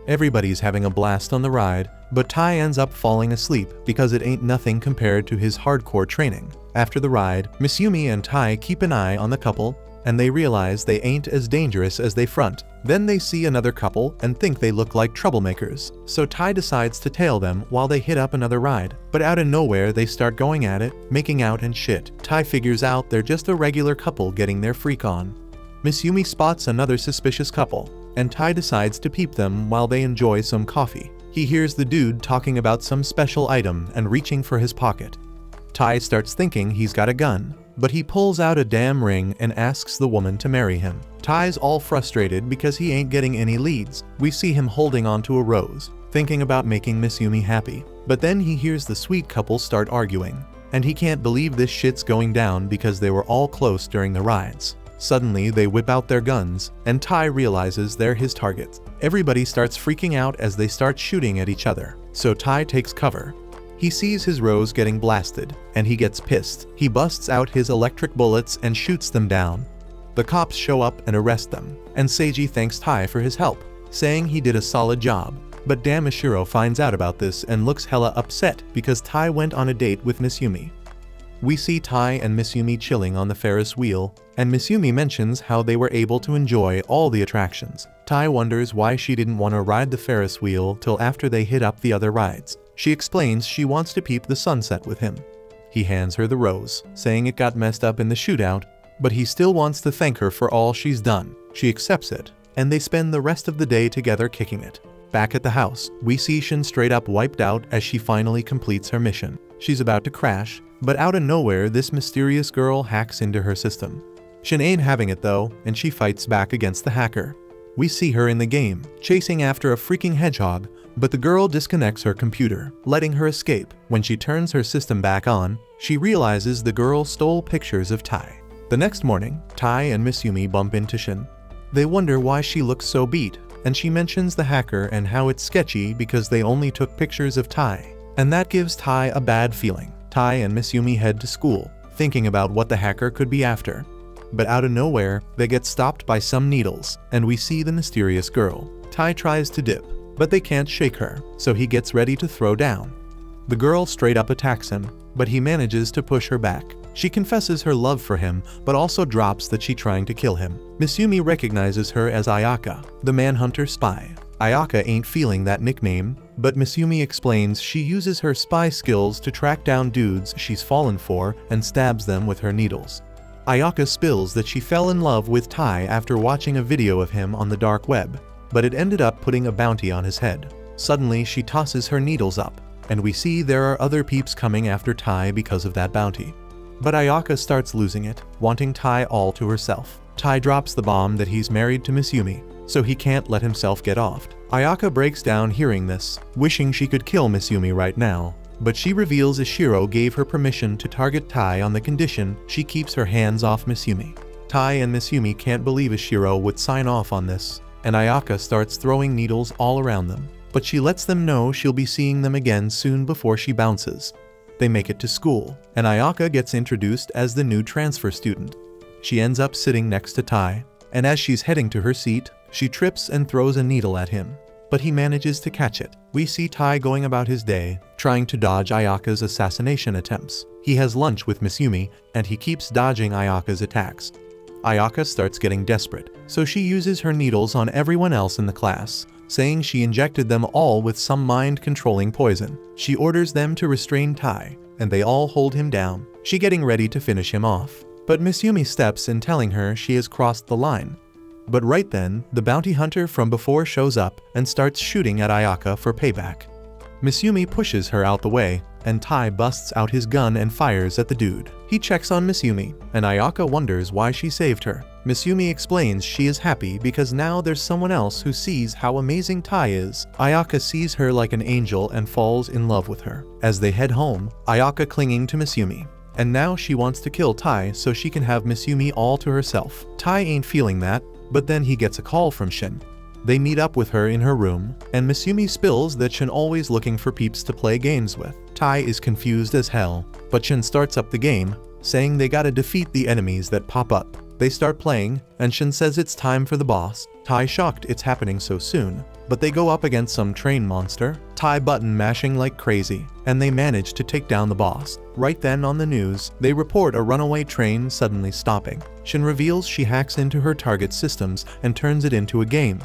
Everybody's having a blast on the ride, but Tai ends up falling asleep because it ain't nothing compared to his hardcore training. After the ride, Misumi and Tai keep an eye on the couple, and they realize they ain't as dangerous as they front. Then they see another couple and think they look like troublemakers, so Tai decides to tail them while they hit up another ride. But out of nowhere they start going at it, making out and shit. Tai figures out they're just a regular couple getting their freak on. Misumi spots another suspicious couple, and Tai decides to peep them while they enjoy some coffee. He hears the dude talking about some special item and reaching for his pocket. Tai starts thinking he's got a gun, but he pulls out a damn ring and asks the woman to marry him. Tai's all frustrated because he ain't getting any leads. We see him holding onto a rose, thinking about making Misumi happy. But then he hears the sweet couple start arguing, and he can't believe this shit's going down because they were all close during the rides. Suddenly they whip out their guns, and Tai realizes they're his targets. Everybody starts freaking out as they start shooting at each other, so Tai takes cover. He sees his rose getting blasted, and he gets pissed. He busts out his electric bullets and shoots them down. The cops show up and arrest them, and Seiji thanks Tai for his help, saying he did a solid job. But damn, Ishiro finds out about this and looks hella upset because Tai went on a date with Misumi. We see Tai and Misumi chilling on the Ferris wheel, and Misumi mentions how they were able to enjoy all the attractions. Tai wonders why she didn't want to ride the Ferris wheel till after they hit up the other rides. She explains she wants to peep the sunset with him. He hands her the rose, saying it got messed up in the shootout, but he still wants to thank her for all she's done. She accepts it, and they spend the rest of the day together kicking it. Back at the house, we see Shin straight up wiped out as she finally completes her mission. She's about to crash, but out of nowhere this mysterious girl hacks into her system. Shin ain't having it though, and she fights back against the hacker. We see her in the game, chasing after a freaking hedgehog, but the girl disconnects her computer, letting her escape. When she turns her system back on, she realizes the girl stole pictures of Tai. The next morning, Tai and Misumi bump into Shin. They wonder why she looks so beat, and she mentions the hacker and how it's sketchy because they only took pictures of Tai, and that gives Tai a bad feeling. Tai and Misumi head to school, thinking about what the hacker could be after. But out of nowhere, they get stopped by some needles, and we see the mysterious girl. Tai tries to dip, but they can't shake her, so he gets ready to throw down. The girl straight up attacks him, but he manages to push her back. She confesses her love for him, but also drops that she's trying to kill him. Misumi recognizes her as Ayaka, the Manhunter spy. Ayaka ain't feeling that nickname, but Misumi explains she uses her spy skills to track down dudes she's fallen for and stabs them with her needles. Ayaka spills that she fell in love with Tai after watching a video of him on the dark web, but it ended up putting a bounty on his head. Suddenly she tosses her needles up, and we see there are other peeps coming after Tai because of that bounty. But Ayaka starts losing it, wanting Tai all to herself. Tai drops the bomb that he's married to Misumi, so he can't let himself get offed. Ayaka breaks down hearing this, wishing she could kill Misumi right now, but she reveals Ishiro gave her permission to target Tai on the condition she keeps her hands off Misumi. Tai and Misumi can't believe Ishiro would sign off on this, and Ayaka starts throwing needles all around them, but she lets them know she'll be seeing them again soon before she bounces. They make it to school, and Ayaka gets introduced as the new transfer student. She ends up sitting next to Tai, and as she's heading to her seat, she trips and throws a needle at him, but he manages to catch it. We see Tai going about his day, trying to dodge Ayaka's assassination attempts. He has lunch with Misumi, and he keeps dodging Ayaka's attacks. Ayaka starts getting desperate, so she uses her needles on everyone else in the class, saying she injected them all with some mind-controlling poison. She orders them to restrain Tai, and they all hold him down, she getting ready to finish him off. But Misumi steps in telling her she has crossed the line. But right then, the bounty hunter from before shows up and starts shooting at Ayaka for payback. Misumi pushes her out the way, and Tai busts out his gun and fires at the dude. He checks on Misumi, and Ayaka wonders why she saved her. Misumi explains she is happy because now there's someone else who sees how amazing Tai is. Ayaka sees her like an angel and falls in love with her. As they head home, Ayaka clinging to Misumi. And now she wants to kill Tai so she can have Misumi all to herself. Tai ain't feeling that, but then he gets a call from Shin. They meet up with her in her room, and Misumi spills that Shin always looking for peeps to play games with. Tai is confused as hell, but Shin starts up the game, saying they gotta defeat the enemies that pop up. They start playing, and Shin says it's time for the boss. Tai shocked it's happening so soon, but they go up against some train monster, Tai button mashing like crazy, and they manage to take down the boss. Right then on the news, they report a runaway train suddenly stopping. Shin reveals she hacks into her target systems and turns it into a game.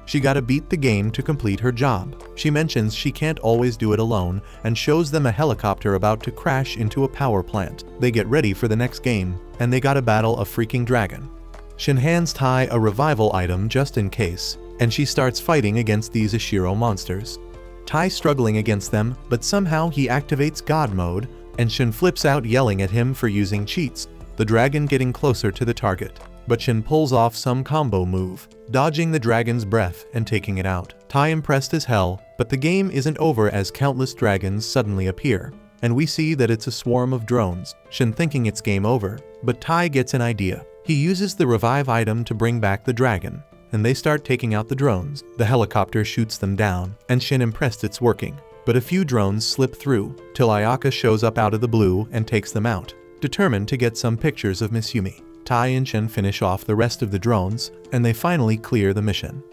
She gotta beat the game to complete her job. She mentions she can't always do it alone and shows them a helicopter about to crash into a power plant. They get ready for the next game, and they gotta battle a freaking dragon. Shin hands Tai a revival item just in case, and she starts fighting against these Ishiro monsters. Tai struggling against them, but somehow he activates God mode, and Shin flips out yelling at him for using cheats. The dragon getting closer to the target, but Shin pulls off some combo move, dodging the dragon's breath and taking it out. Tai impressed as hell, but the game isn't over as countless dragons suddenly appear, and we see that it's a swarm of drones. Shin thinking it's game over, but Tai gets an idea. He uses the revive item to bring back the dragon, and they start taking out the drones. The helicopter shoots them down, and Shin impressed it's working. But a few drones slip through, till Ayaka shows up out of the blue and takes them out, determined to get some pictures of Misumi. Tai and Shin finish off the rest of the drones, and they finally clear the mission.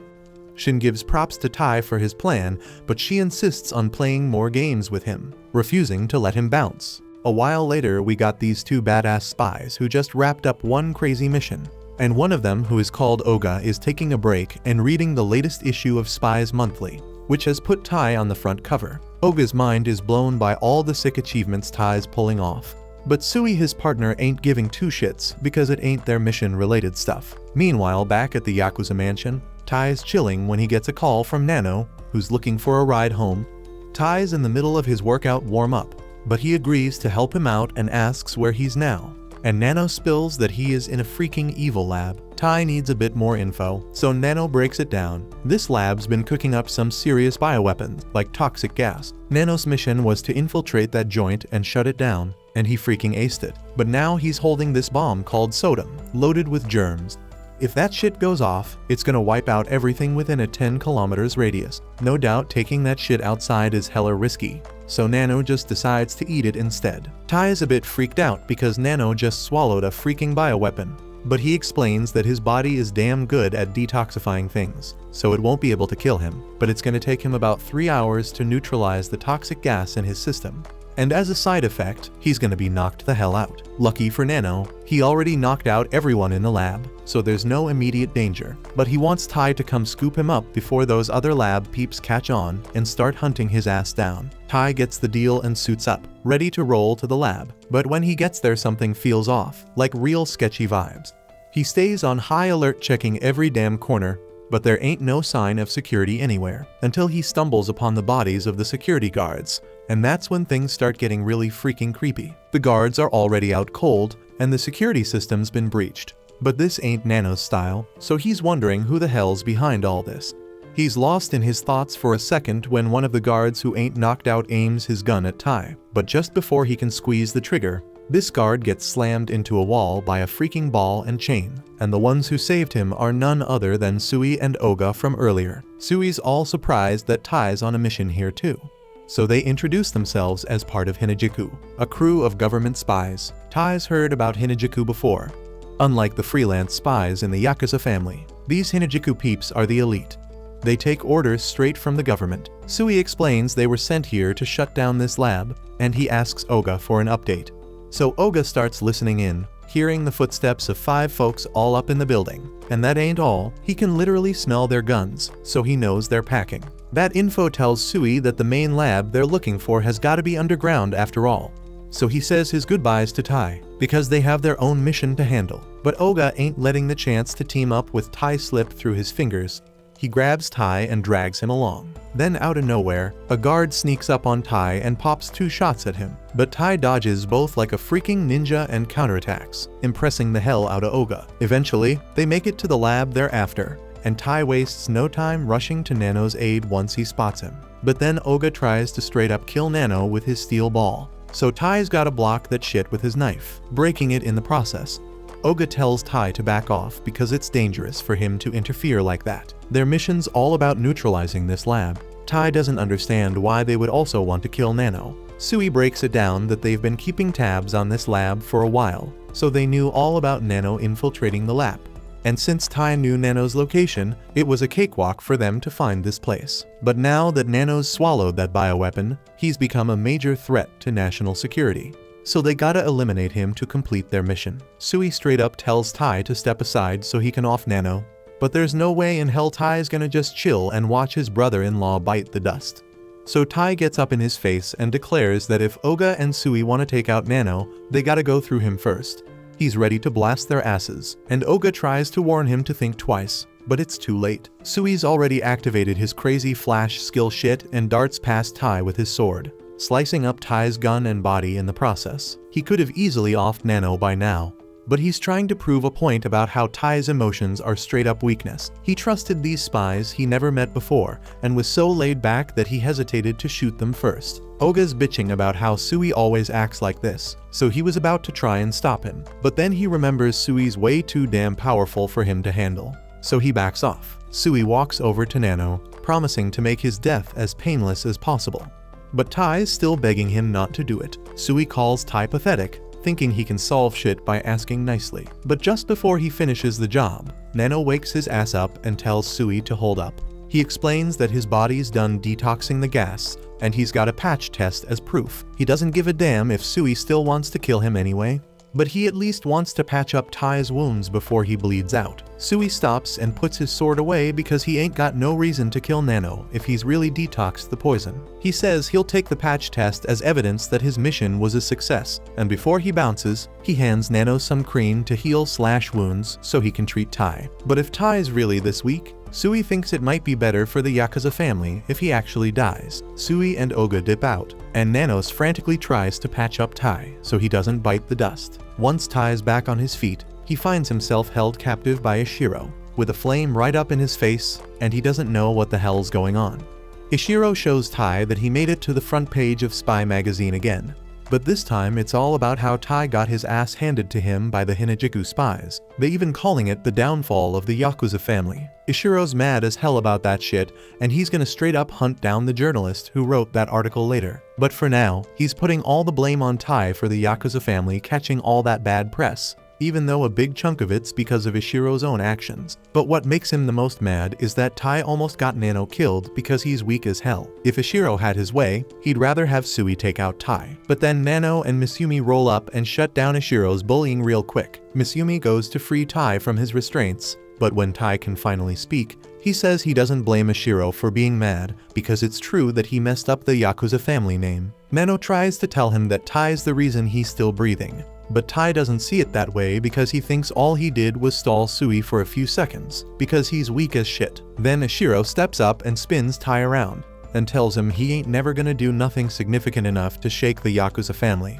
Shin gives props to Tai for his plan, but she insists on playing more games with him, refusing to let him bounce. A while later, we got these two badass spies who just wrapped up one crazy mission, and one of them, who is called Oga, is taking a break and reading the latest issue of Spies Monthly, which has put Tai on the front cover. Oga's mind is blown by all the sick achievements Tai's pulling off. But Sui, his partner, ain't giving two shits because it ain't their mission-related stuff. Meanwhile, back at the Yakuza mansion, Tai is chilling when he gets a call from Nano, who's looking for a ride home. Tai's in the middle of his workout warm-up, but he agrees to help him out and asks where he's now. And Nano spills that he is in a freaking evil lab. Tai needs a bit more info, so Nano breaks it down. This lab's been cooking up some serious bioweapons, like toxic gas. Nano's mission was to infiltrate that joint and shut it down, and he freaking aced it. But now he's holding this bomb called sodium, loaded with germs. If that shit goes off, it's gonna wipe out everything within a 10 kilometers radius. No doubt taking that shit outside is hella risky, so Nano just decides to eat it instead. Tai is a bit freaked out because Nano just swallowed a freaking bioweapon, but he explains that his body is damn good at detoxifying things, so it won't be able to kill him, but it's gonna take him about 3 hours to neutralize the toxic gas in his system. And as a side effect, he's gonna be knocked the hell out. Lucky for Nano, he already knocked out everyone in the lab, so there's no immediate danger. But he wants Tai to come scoop him up before those other lab peeps catch on and start hunting his ass down. Tai gets the deal and suits up, ready to roll to the lab. But when he gets there, something feels off, like real sketchy vibes. He stays on high alert, checking every damn corner, but there ain't no sign of security anywhere, until he stumbles upon the bodies of the security guards. And that's when things start getting really freaking creepy. The guards are already out cold, and the security system's been breached. But this ain't Nano's style, so he's wondering who the hell's behind all this. He's lost in his thoughts for a second when one of the guards who ain't knocked out aims his gun at Tai. But just before he can squeeze the trigger, this guard gets slammed into a wall by a freaking ball and chain. And the ones who saved him are none other than Sui and Oga from earlier. Sui's all surprised that Tai's on a mission here too. So they introduce themselves as part of Hinajiku, a crew of government spies. Tai's heard about Hinajiku before. Unlike the freelance spies in the Yakuza family, these Hinajiku peeps are the elite. They take orders straight from the government. Sui explains they were sent here to shut down this lab, and he asks Oga for an update. So Oga starts listening in, hearing the footsteps of 5 folks all up in the building. And that ain't all, he can literally smell their guns, so he knows they're packing. That info tells Sui that the main lab they're looking for has gotta be underground after all. So he says his goodbyes to Tai, because they have their own mission to handle. But Oga ain't letting the chance to team up with Tai slip through his fingers. He grabs Tai and drags him along. Then out of nowhere, a guard sneaks up on Tai and pops 2 shots at him, but Tai dodges both like a freaking ninja and counterattacks, impressing the hell out of Oga. Eventually, they make it to the lab they're after, and Tai wastes no time rushing to Nano's aid once he spots him. But then Oga tries to straight up kill Nano with his steel ball, so Tai's gotta block that shit with his knife, breaking it in the process. Oga tells Tai to back off because it's dangerous for him to interfere like that. Their mission's all about neutralizing this lab. Tai doesn't understand why they would also want to kill Nano. Sui breaks it down that they've been keeping tabs on this lab for a while, so they knew all about Nano infiltrating the lab. And since Tai knew Nano's location, it was a cakewalk for them to find this place. But now that Nano's swallowed that bioweapon, he's become a major threat to national security. So they gotta eliminate him to complete their mission. Sui straight up tells Tai to step aside so he can off Nano. But there's no way in hell Tai's gonna just chill and watch his brother-in-law bite the dust. So Tai gets up in his face and declares that if Oga and Sui want to take out Nano, they gotta go through him first. He's ready to blast their asses, and Oga tries to warn him to think twice, but it's too late. Sui's already activated his crazy flash skill shit and darts past Tai with his sword, slicing up Tai's gun and body in the process. He could have easily offed Nano by now, but he's trying to prove a point about how Tai's emotions are straight up weakness. He trusted these spies he never met before, and was so laid back that he hesitated to shoot them first. Oga's bitching about how Sui always acts like this, so he was about to try and stop him. But then he remembers Sui's way too damn powerful for him to handle, so he backs off. Sui walks over to Nano, promising to make his death as painless as possible. But Tai is still begging him not to do it. Sui calls Tai pathetic, thinking he can solve shit by asking nicely. But just before he finishes the job, Nano wakes his ass up and tells Sui to hold up. He explains that his body's done detoxing the gas, and he's got a patch test as proof. He doesn't give a damn if Sui still wants to kill him anyway, but he at least wants to patch up Tai's wounds before he bleeds out. Sui stops and puts his sword away because he ain't got no reason to kill Nano if he's really detoxed the poison. He says he'll take the patch test as evidence that his mission was a success, and before he bounces, he hands Nano some cream to heal wounds so he can treat Tai. But if Tai's really this weak, Sui thinks it might be better for the Yakuza family if he actually dies. Sui and Oga dip out, and Nanos frantically tries to patch up Tai so he doesn't bite the dust. Once Tai's back on his feet, he finds himself held captive by Ishiro, with a flame right up in his face, and he doesn't know what the hell's going on. Ishiro shows Tai that he made it to the front page of Spy magazine again, but this time it's all about how Tai got his ass handed to him by the Hinajuku spies. They even calling it the downfall of the Yakuza family. Ishiro's mad as hell about that shit, and he's gonna straight up hunt down the journalist who wrote that article later. But for now, he's putting all the blame on Tai for the Yakuza family catching all that bad press, even though a big chunk of it's because of Ishiro's own actions. But what makes him the most mad is that Tai almost got Nano killed because he's weak as hell. If Ishiro had his way, he'd rather have Sui take out Tai. But then Nano and Misumi roll up and shut down Ishiro's bullying real quick. Misumi goes to free Tai from his restraints, but when Tai can finally speak, he says he doesn't blame Ishiro for being mad because it's true that he messed up the Yakuza family name. Nano tries to tell him that Tai's the reason he's still breathing, but Tai doesn't see it that way because he thinks all he did was stall Sui for a few seconds, because he's weak as shit. Then Ishiro steps up and spins Tai around, and tells him he ain't never gonna do nothing significant enough to shake the Yakuza family.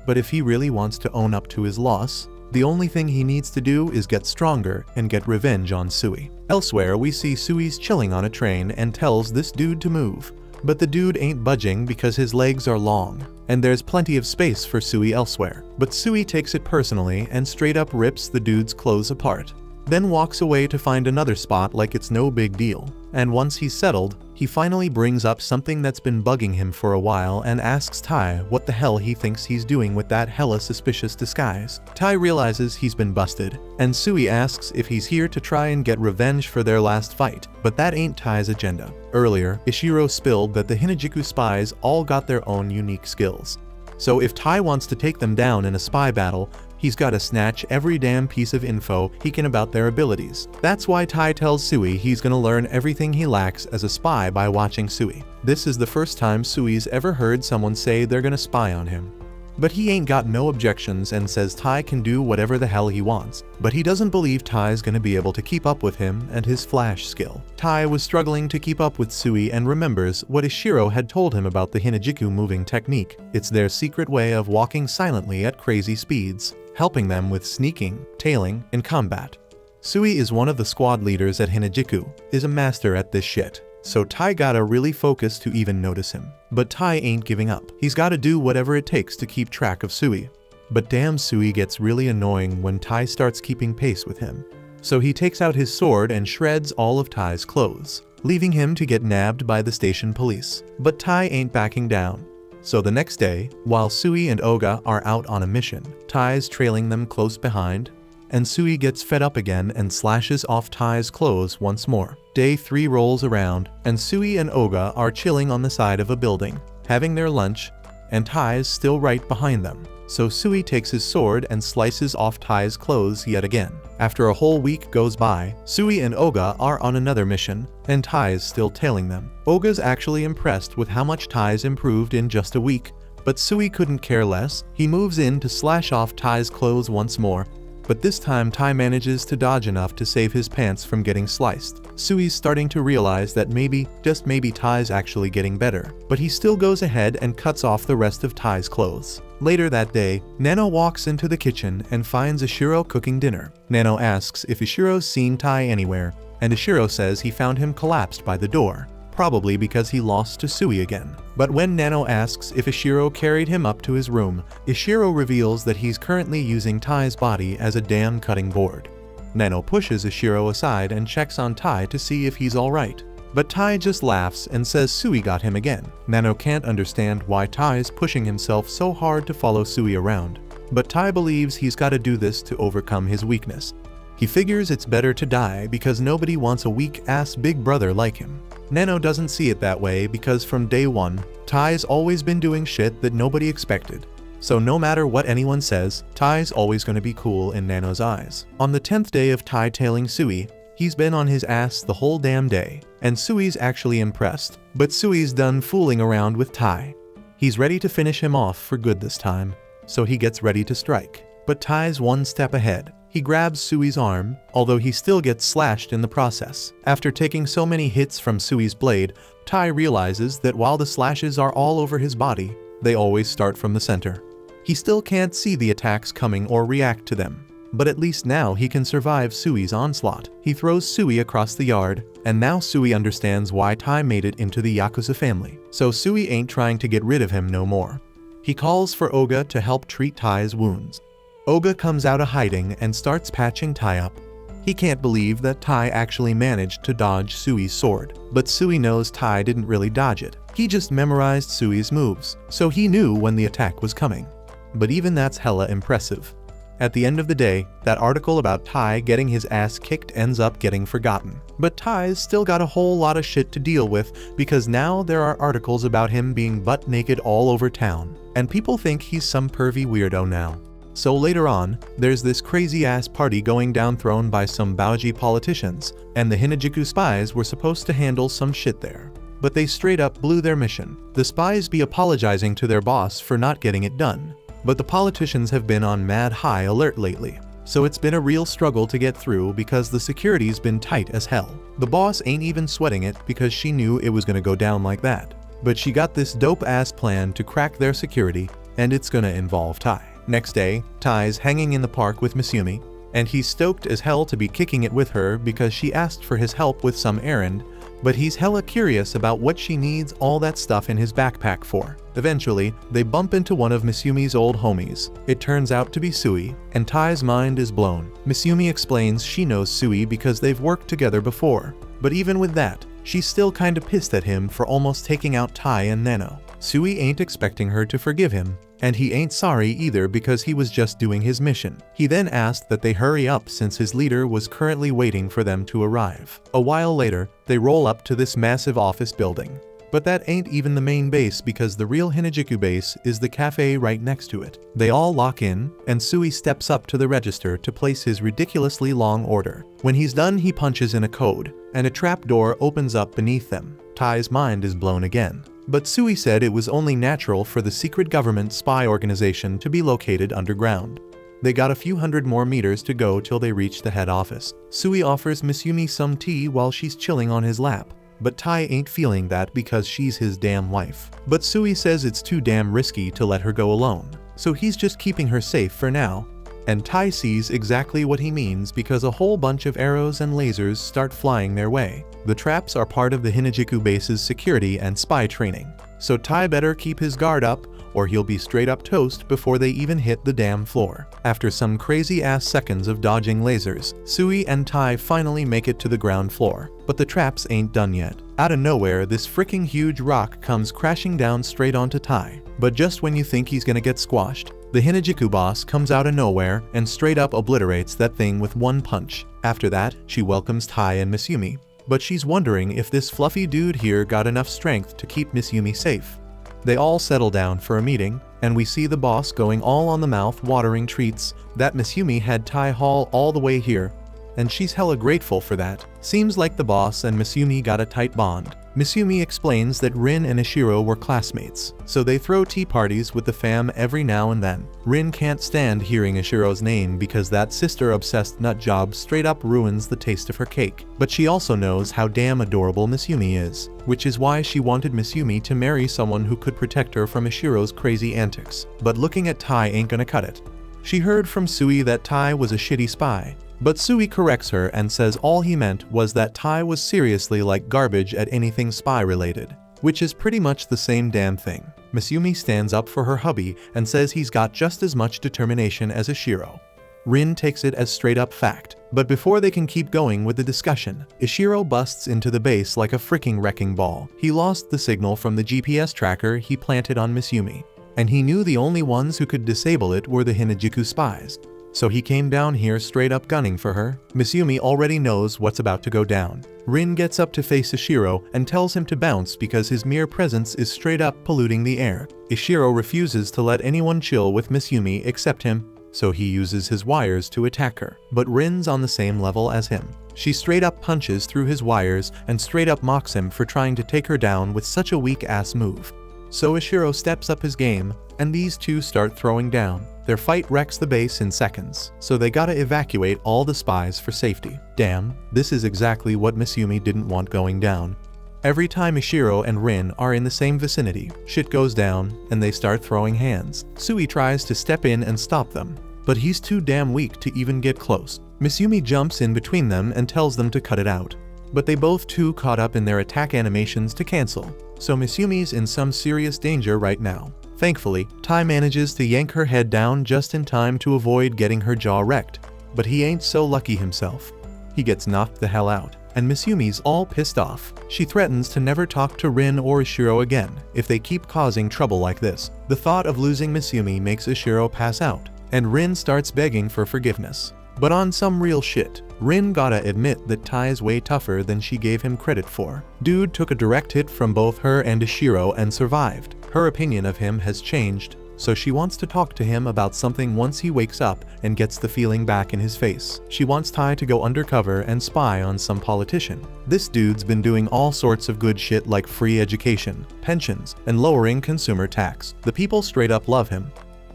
But if he really wants to own up to his loss, the only thing he needs to do is get stronger and get revenge on Sui. Elsewhere, we see Sui's chilling on a train and tells this dude to move. But the dude ain't budging because his legs are long, and there's plenty of space for Sui elsewhere. But Sui takes it personally and straight up rips the dude's clothes apart, then walks away to find another spot like it's no big deal. And once he's settled, he finally brings up something that's been bugging him for a while and asks Tai what the hell he thinks he's doing with that hella suspicious disguise. Tai realizes he's been busted, and Sui asks if he's here to try and get revenge for their last fight, but that ain't Tai's agenda. Earlier, Ishiro spilled that the Hinajuku spies all got their own unique skills. So if Tai wants to take them down in a spy battle, he's gotta snatch every damn piece of info he can about their abilities. That's why Tai tells Sui he's gonna learn everything he lacks as a spy by watching Sui. This is the first time Sui's ever heard someone say they're gonna spy on him. But he ain't got no objections and says Tai can do whatever the hell he wants. But he doesn't believe Tai's gonna be able to keep up with him and his flash skill. Tai was struggling to keep up with Sui and remembers what Ishiro had told him about the Hinajiku moving technique. It's their secret way of walking silently at crazy speeds, helping them with sneaking, tailing, and combat. Sui is one of the squad leaders at Hinajiku, is a master at this shit. So Tai gotta really focus to even notice him. But Tai ain't giving up. He's gotta do whatever it takes to keep track of Sui. But damn, Sui gets really annoying when Tai starts keeping pace with him. So he takes out his sword and shreds all of Tai's clothes, leaving him to get nabbed by the station police. But Tai ain't backing down. So the next day, while Sui and Oga are out on a mission, Tai's trailing them close behind, and Sui gets fed up again and slashes off Tai's clothes once more. Day 3 rolls around, and Sui and Oga are chilling on the side of a building, having their lunch, and Tai's still right behind them. So Sui takes his sword and slices off Tai's clothes yet again. After a whole week goes by, Sui and Oga are on another mission, and Tai's still tailing them. Oga's actually impressed with how much Tai's improved in just a week, but Sui couldn't care less. He moves in to slash off Tai's clothes once more, but this time Tai manages to dodge enough to save his pants from getting sliced. Sui's starting to realize that maybe, just maybe, Tai's actually getting better, but he still goes ahead and cuts off the rest of Tai's clothes. Later that day, Nano walks into the kitchen and finds Ishiro cooking dinner. Nano asks if Ishiro's seen Tai anywhere, and Ishiro says he found him collapsed by the door, probably because he lost to Sui again. But when Nano asks if Ishiro carried him up to his room, Ishiro reveals that he's currently using Tai's body as a damn cutting board. Nano pushes Ishiro aside and checks on Tai to see if he's alright. But Tai just laughs and says Sui got him again. Nano can't understand why Tai's pushing himself so hard to follow Sui around, but Tai believes he's gotta do this to overcome his weakness. He figures it's better to die because nobody wants a weak-ass big brother like him. Nano doesn't see it that way because from day 1, Tai's always been doing shit that nobody expected. So no matter what anyone says, Tai's always gonna be cool in Nano's eyes. On the 10th day of Tai tailing Sui, he's been on his ass the whole damn day, and Sui's actually impressed. But Sui's done fooling around with Tai. He's ready to finish him off for good this time, so he gets ready to strike. But Tai's one step ahead. He grabs Sui's arm, although he still gets slashed in the process. After taking so many hits from Sui's blade, Tai realizes that while the slashes are all over his body, they always start from the center. He still can't see the attacks coming or react to them, but at least now he can survive Sui's onslaught. He throws Sui across the yard, and now Sui understands why Tai made it into the Yakuza family. So Sui ain't trying to get rid of him no more. He calls for Oga to help treat Tai's wounds. Oga comes out of hiding and starts patching Tai up. He can't believe that Tai actually managed to dodge Sui's sword, but Sui knows Tai didn't really dodge it. He just memorized Sui's moves, so he knew when the attack was coming. But even that's hella impressive. At the end of the day, that article about Tai getting his ass kicked ends up getting forgotten. But Tai's still got a whole lot of shit to deal with because now there are articles about him being butt naked all over town, and people think he's some pervy weirdo now. So later on, there's this crazy ass party going down thrown by some Bauji politicians, and the Hinajiku spies were supposed to handle some shit there. But they straight up blew their mission. The spies be apologizing to their boss for not getting it done. But the politicians have been on mad high alert lately, so it's been a real struggle to get through because the security's been tight as hell. The boss ain't even sweating it because she knew it was gonna go down like that. But she got this dope ass plan to crack their security, and it's gonna involve Tai. Next day, Tai's hanging in the park with Misumi, and he's stoked as hell to be kicking it with her because she asked for his help with some errand, but he's hella curious about what she needs all that stuff in his backpack for. Eventually, they bump into one of Misumi's old homies. It turns out to be Sui, and Tai's mind is blown. Misumi explains she knows Sui because they've worked together before, but even with that, she's still kinda pissed at him for almost taking out Tai and Nano. Sui ain't expecting her to forgive him, and he ain't sorry either because he was just doing his mission. He then asked that they hurry up since his leader was currently waiting for them to arrive. A while later, they roll up to this massive office building. But that ain't even the main base because the real Hinajiku base is the cafe right next to it. They all lock in, and Sui steps up to the register to place his ridiculously long order. When he's done, he punches in a code, and a trap door opens up beneath them. Tai's mind is blown again. But Sui said it was only natural for the secret government spy organization to be located underground. They got a few hundred more meters to go till they reach the head office. Sui offers Miss Yumi some tea while she's chilling on his lap. But Tai ain't feeling that because she's his damn wife. But Sui says it's too damn risky to let her go alone, so he's just keeping her safe for now. And Tai sees exactly what he means because a whole bunch of arrows and lasers start flying their way. The traps are part of the Hinajiku base's security and spy training, so Tai better keep his guard up or he'll be straight up toast before they even hit the damn floor. After some crazy ass seconds of dodging lasers, Sui and Tai finally make it to the ground floor. But the traps ain't done yet. Out of nowhere, this freaking huge rock comes crashing down straight onto Tai. But just when you think he's gonna get squashed, the Hinajiku boss comes out of nowhere and straight up obliterates that thing with one punch. After that, she welcomes Tai and Miss Yumi. But she's wondering if this fluffy dude here got enough strength to keep Miss Yumi safe. They all settle down for a meeting, and we see the boss going all on the mouth-watering treats that Miss Yumi had Tai haul all the way here, and she's hella grateful for that. Seems like the boss and Miss Yumi got a tight bond. Miss Yumi explains that Rin and Ishiro were classmates, so they throw tea parties with the fam every now and then. Rin can't stand hearing Ishiro's name because that sister-obsessed nutjob straight up ruins the taste of her cake. But she also knows how damn adorable Miss Yumi is, which is why she wanted Miss Yumi to marry someone who could protect her from Ishiro's crazy antics. But looking at Tai ain't gonna cut it. She heard from Sui that Tai was a shitty spy. But Sui corrects her and says all he meant was that Tai was seriously like garbage at anything spy-related, which is pretty much the same damn thing. Miss Yumi stands up for her hubby and says he's got just as much determination as Ishiro. Rin takes it as straight-up fact. But before they can keep going with the discussion, Ishiro busts into the base like a freaking wrecking ball. He lost the signal from the GPS tracker he planted on Miss Yumi, and he knew the only ones who could disable it were the Hinajiku spies. So he came down here straight up gunning for her. Miss Yumi already knows what's about to go down. Rin gets up to face Ishiro and tells him to bounce because his mere presence is straight up polluting the air. Ishiro refuses to let anyone chill with Miss Yumi except him, so he uses his wires to attack her. But Rin's on the same level as him. She straight up punches through his wires and straight up mocks him for trying to take her down with such a weak ass move. So Ishiro steps up his game, and these two start throwing down. Their fight wrecks the base in seconds, so they gotta evacuate all the spies for safety. Damn, this is exactly what Miss Yumi didn't want going down. Every time Ishiro and Rin are in the same vicinity, shit goes down, and they start throwing hands. Sui tries to step in and stop them, but he's too damn weak to even get close. Miss Yumi jumps in between them and tells them to cut it out. But they both too caught up in their attack animations to cancel, so Miss Yumi's in some serious danger right now. Thankfully, Tai manages to yank her head down just in time to avoid getting her jaw wrecked, but he ain't so lucky himself. He gets knocked the hell out, and Miss Yumi's all pissed off. She threatens to never talk to Rin or Ishiro again if they keep causing trouble like this. The thought of losing Miss Yumi makes Ishiro pass out, and Rin starts begging for forgiveness. But on some real shit, Rin gotta admit that Tai's way tougher than she gave him credit for. Dude took a direct hit from both her and Ishiro and survived. Her opinion of him has changed, so she wants to talk to him about something once he wakes up and gets the feeling back in his face. She wants Tai to go undercover and spy on some politician. This dude's been doing all sorts of good shit like free education, pensions, and lowering consumer tax. The people straight up love him.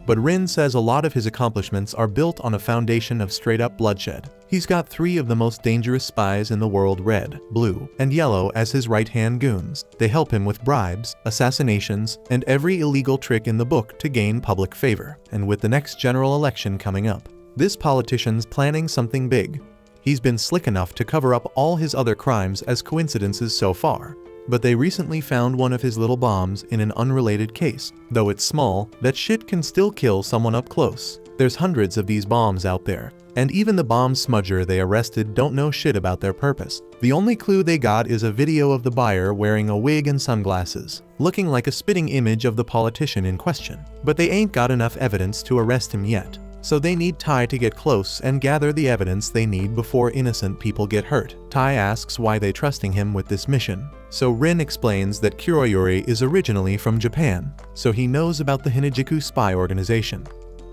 But Rin says a lot of his accomplishments are built on a foundation of straight-up bloodshed. He's got 3 of the most dangerous spies in the world, Red, Blue, and Yellow, as his right-hand goons. They help him with bribes, assassinations, and every illegal trick in the book to gain public favor. And with the next general election coming up, this politician's planning something big. He's been slick enough to cover up all his other crimes as coincidences so far. But they recently found one of his little bombs in an unrelated case. Though it's small, that shit can still kill someone up close. There's hundreds of these bombs out there, and even the bomb smudger they arrested don't know shit about their purpose. The only clue they got is a video of the buyer wearing a wig and sunglasses, looking like a spitting image of the politician in question. But they ain't got enough evidence to arrest him yet. So they need Tai to get close and gather the evidence they need before innocent people get hurt. Tai asks why they trusting him with this mission. So Rin explains that Kuroyori is originally from Japan, so he knows about the Hinajiku spy organization.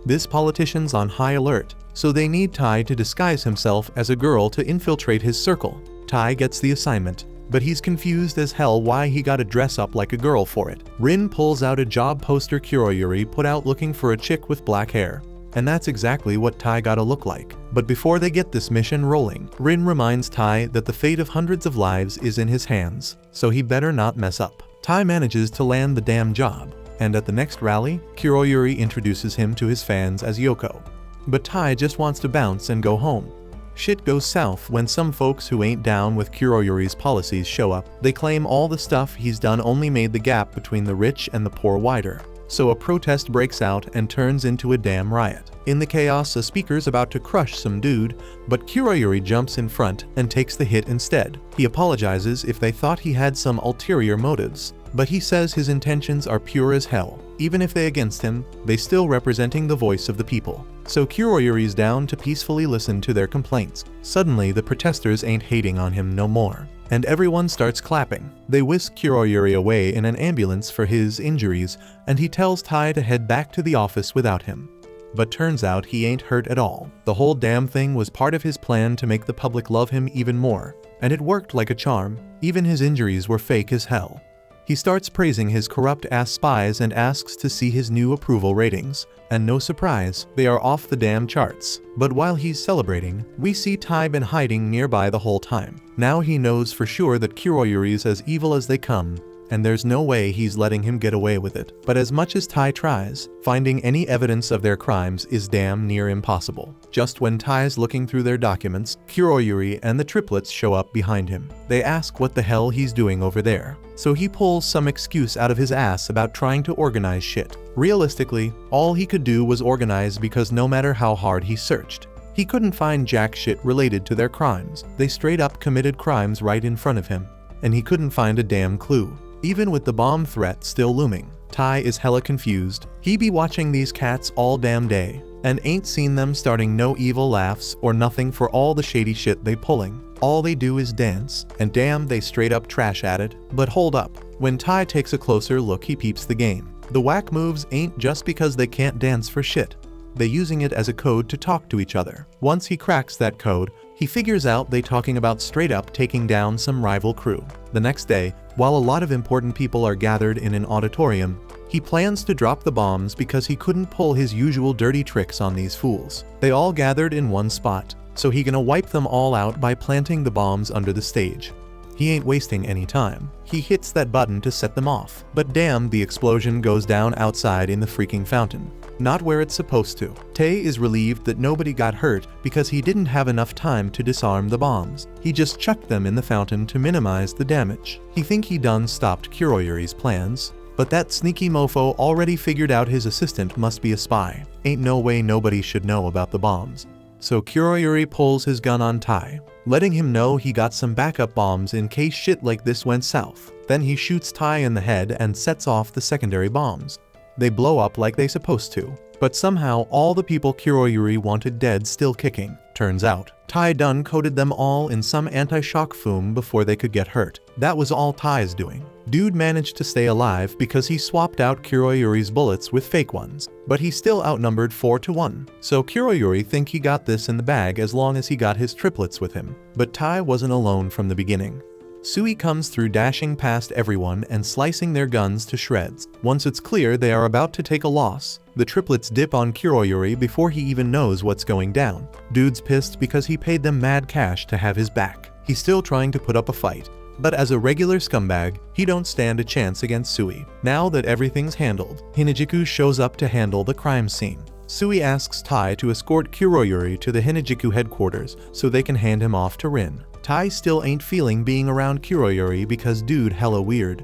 This politician's on high alert, so they need Tai to disguise himself as a girl to infiltrate his circle. Tai gets the assignment, but he's confused as hell why he gotta dress up like a girl for it. Rin pulls out a job poster Kuroyuri put out looking for a chick with black hair. And that's exactly what Tai gotta look like. But before they get this mission rolling, Rin reminds Tai that the fate of hundreds of lives is in his hands, so he better not mess up. Tai manages to land the damn job, and at the next rally, Kuroyuri introduces him to his fans as Yoko. But Tai just wants to bounce and go home. Shit goes south when some folks who ain't down with Kuroyuri's policies show up. They claim all the stuff he's done only made the gap between the rich and the poor wider. So a protest breaks out and turns into a damn riot. In the chaos, a speaker's about to crush some dude, but Kuroyuri jumps in front and takes the hit instead. He apologizes if they thought he had some ulterior motives, but he says his intentions are pure as hell. Even if they against him, they still representing the voice of the people. So Kuroyuri's down to peacefully listen to their complaints. Suddenly, the protesters ain't hating on him no more, and everyone starts clapping. They whisk Kuroyuri away in an ambulance for his injuries, and he tells Tai to head back to the office without him. But turns out he ain't hurt at all. The whole damn thing was part of his plan to make the public love him even more, and it worked like a charm. Even his injuries were fake as hell. He starts praising his corrupt-ass spies and asks to see his new approval ratings, and no surprise, they are off the damn charts. But while he's celebrating, we see Tai been hiding nearby the whole time. Now he knows for sure that Kuroyuri's as evil as they come, and there's no way he's letting him get away with it. But as much as Tai tries, finding any evidence of their crimes is damn near impossible. Just when Tai's looking through their documents, Kuroyuri and the triplets show up behind him. They ask what the hell he's doing over there, so he pulls some excuse out of his ass about trying to organize shit. Realistically, all he could do was organize because no matter how hard he searched, he couldn't find jack shit related to their crimes. They straight up committed crimes right in front of him, and he couldn't find a damn clue. Even with the bomb threat still looming, Tai is hella confused. He be watching these cats all damn day, and ain't seen them starting no evil laughs or nothing for all the shady shit they pulling. All they do is dance, and damn they straight up trash at it. But hold up, when Tai takes a closer look he peeps the game. The whack moves ain't just because they can't dance for shit. They using it as a code to talk to each other. Once he cracks that code, he figures out they talking about straight up taking down some rival crew. The next day, while a lot of important people are gathered in an auditorium, he plans to drop the bombs because he couldn't pull his usual dirty tricks on these fools. They all gathered in one spot, so he gonna wipe them all out by planting the bombs under the stage. He ain't wasting any time. He hits that button to set them off. But damn, the explosion goes down outside in the freaking fountain. Not where it's supposed to. Tae is relieved that nobody got hurt because he didn't have enough time to disarm the bombs. He just chucked them in the fountain to minimize the damage. He think he done stopped Kuroyuri's plans, but that sneaky mofo already figured out his assistant must be a spy. Ain't no way nobody should know about the bombs. So Kuroyuri pulls his gun on Tai, letting him know he got some backup bombs in case shit like this went south. Then he shoots Tai in the head and sets off the secondary bombs. They blow up like they supposed to, but somehow all the people Kuroyuri wanted dead still kicking. Turns out, Tai done coated them all in some anti-shock foam before they could get hurt. That was all Tai's doing. Dude managed to stay alive because he swapped out Kuroyuri's bullets with fake ones, but he still outnumbered 4-1. So Kuroyuri think he got this in the bag as long as he got his triplets with him. But Tai wasn't alone from the beginning. Sui comes through dashing past everyone and slicing their guns to shreds. Once it's clear they are about to take a loss, the triplets dip on Kuroyuri before he even knows what's going down. Dude's pissed because he paid them mad cash to have his back. He's still trying to put up a fight, but as a regular scumbag, he don't stand a chance against Sui. Now that everything's handled, Hinajiku shows up to handle the crime scene. Sui asks Tai to escort Kuroyuri to the Hinajiku headquarters so they can hand him off to Rin. Tai still ain't feeling being around Kuroyuri because dude hella weird.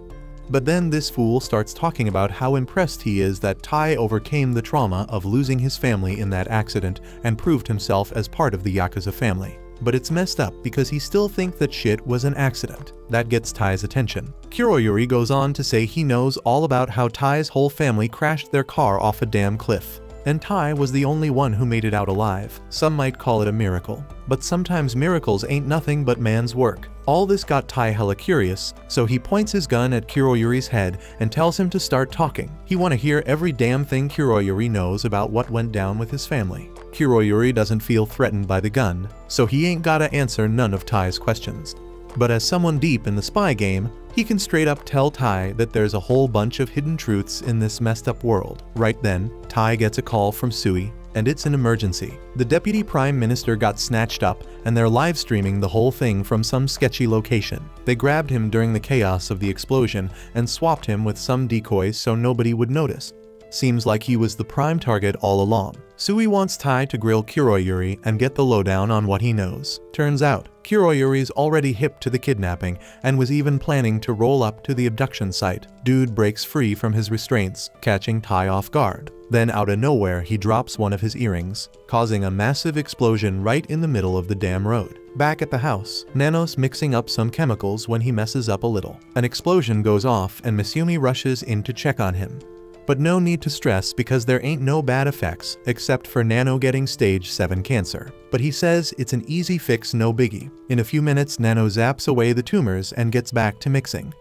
But then this fool starts talking about how impressed he is that Tai overcame the trauma of losing his family in that accident and proved himself as part of the Yakuza family. But it's messed up because he still thinks that shit was an accident. That gets Tai's attention. Kuroyuri goes on to say he knows all about how Tai's whole family crashed their car off a damn cliff, and Tai was the only one who made it out alive. Some might call it a miracle, but sometimes miracles ain't nothing but man's work. All this got Tai hella curious, so he points his gun at Kuroyuri's head and tells him to start talking. He wanna hear every damn thing Kuroyuri knows about what went down with his family. Kuroyuri doesn't feel threatened by the gun, so he ain't gotta answer none of Tai's questions. But as someone deep in the spy game, he can straight up tell Tai that there's a whole bunch of hidden truths in this messed up world. Right then, Tai gets a call from Sui, and it's an emergency. The Deputy Prime Minister got snatched up, and they're live streaming the whole thing from some sketchy location. They grabbed him during the chaos of the explosion and swapped him with some decoys so nobody would notice. Seems like he was the prime target all along. Sui wants Tai to grill Kuroyuri and get the lowdown on what he knows. Turns out, Kuroyuri's already hip to the kidnapping and was even planning to roll up to the abduction site. Dude breaks free from his restraints, catching Tai off guard. Then out of nowhere he drops one of his earrings, causing a massive explosion right in the middle of the damn road. Back at the house, Nano's mixing up some chemicals when he messes up a little. An explosion goes off and Misumi rushes in to check on him. But no need to stress because there ain't no bad effects except for Nano getting stage 7 cancer. But he says it's an easy fix, no biggie. In a few minutes Nano zaps away the tumors and gets back to mixing.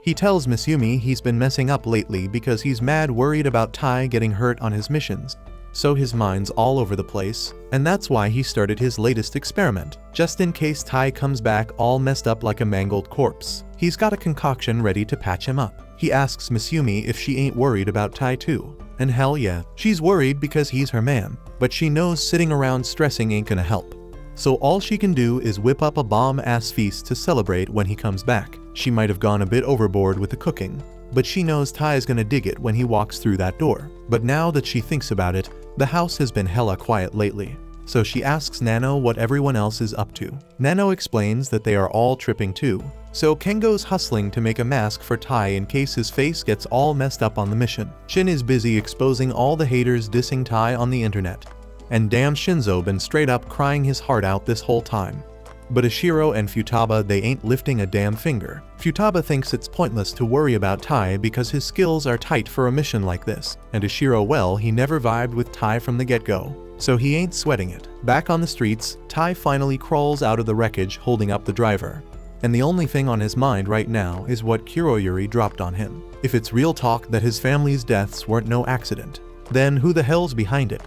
He tells Misumi he's been messing up lately because he's mad worried about Tai getting hurt on his missions. So his mind's all over the place, and that's why he started his latest experiment, just in case Tai comes back all messed up like a mangled corpse. He's got a concoction ready to patch him up. He asks Misumi if she ain't worried about Tai too. And hell yeah, she's worried because he's her man, but she knows sitting around stressing ain't gonna help. So all she can do is whip up a bomb-ass feast to celebrate when he comes back. She might have gone a bit overboard with the cooking, but she knows Tai's gonna dig it when he walks through that door. But now that she thinks about it, the house has been hella quiet lately. So she asks Nano what everyone else is up to. Nano explains that they are all tripping too. So Kengo's hustling to make a mask for Tai in case his face gets all messed up on the mission. Shin is busy exposing all the haters dissing Tai on the internet. And damn, Shinzo been straight up crying his heart out this whole time. But Ishiro and Futaba, they ain't lifting a damn finger. Futaba thinks it's pointless to worry about Tai because his skills are tight for a mission like this. And Ishiro, well, he never vibed with Tai from the get-go, so he ain't sweating it. Back on the streets, Tai finally crawls out of the wreckage holding up the driver. And the only thing on his mind right now is what Kuroyuri dropped on him. If it's real talk that his family's deaths weren't no accident, then who the hell's behind it?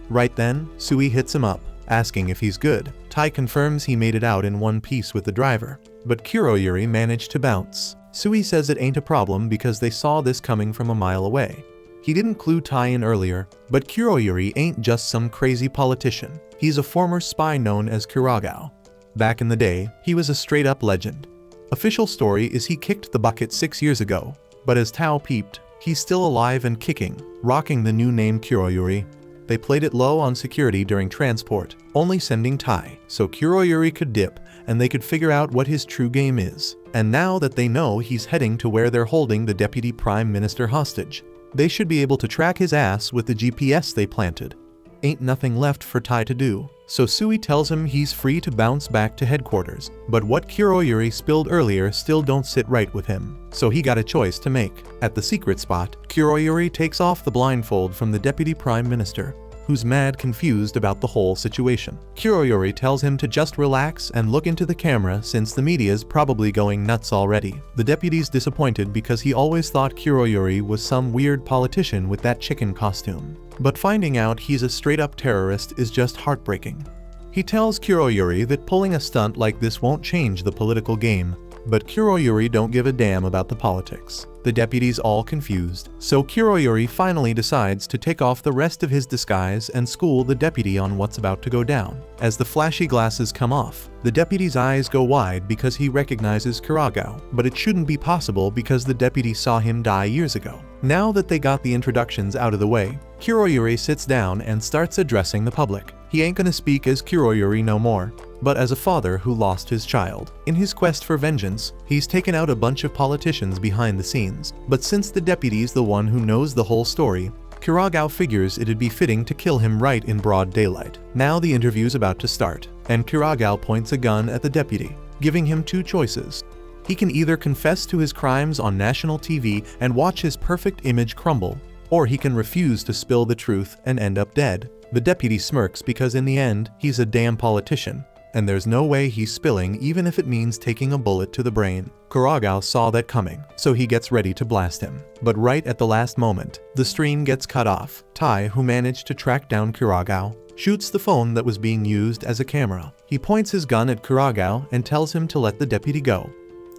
Right then, Sui hits him up, asking if he's good. Tai confirms he made it out in one piece with the driver, but Kuroyuri managed to bounce. Sui says it ain't a problem because they saw this coming from a mile away. He didn't clue Tai in earlier, but Kuroyuri ain't just some crazy politician. He's a former spy known as Kuragao. Back in the day, he was a straight-up legend. Official story is he kicked the bucket 6 years ago, but as Tao peeped, he's still alive and kicking, rocking the new name Kuroyuri. They played it low on security during transport, only sending Tai, so Kuroyuri could dip and they could figure out what his true game is. And now that they know he's heading to where they're holding the Deputy Prime Minister hostage, they should be able to track his ass with the GPS they planted. Ain't nothing left for Tai to do, so Sui tells him he's free to bounce back to headquarters. But what Kuroyuri spilled earlier still don't sit right with him, so he got a choice to make. At the secret spot, Kuroyuri takes off the blindfold from the Deputy Prime Minister, who's mad confused about the whole situation. Kuroyuri tells him to just relax and look into the camera since the media's probably going nuts already. The deputy's disappointed because he always thought Kuroyuri was some weird politician with that chicken costume. But finding out he's a straight-up terrorist is just heartbreaking. He tells Kuroyuri that pulling a stunt like this won't change the political game, but Kuroyuri don't give a damn about the politics. The deputy's all confused, so Kuroyuri finally decides to take off the rest of his disguise and school the deputy on what's about to go down. As the flashy glasses come off, the deputy's eyes go wide because he recognizes Kuragao, but it shouldn't be possible because the deputy saw him die years ago. Now that they got the introductions out of the way, Kuroyuri sits down and starts addressing the public. He ain't gonna speak as Kuroyuri no more, but as a father who lost his child. In his quest for vengeance, he's taken out a bunch of politicians behind the scenes, but since the deputy's the one who knows the whole story, Kuragao figures it'd be fitting to kill him right in broad daylight. Now the interview's about to start, and Kuragao points a gun at the deputy, giving him two choices. He can either confess to his crimes on national TV and watch his perfect image crumble, or he can refuse to spill the truth and end up dead. The deputy smirks because in the end, he's a damn politician, and there's no way he's spilling even if it means taking a bullet to the brain. Kuragao saw that coming, so he gets ready to blast him. But right at the last moment, the stream gets cut off. Tai, who managed to track down Kuragao, shoots the phone that was being used as a camera. He points his gun at Kuragao and tells him to let the deputy go.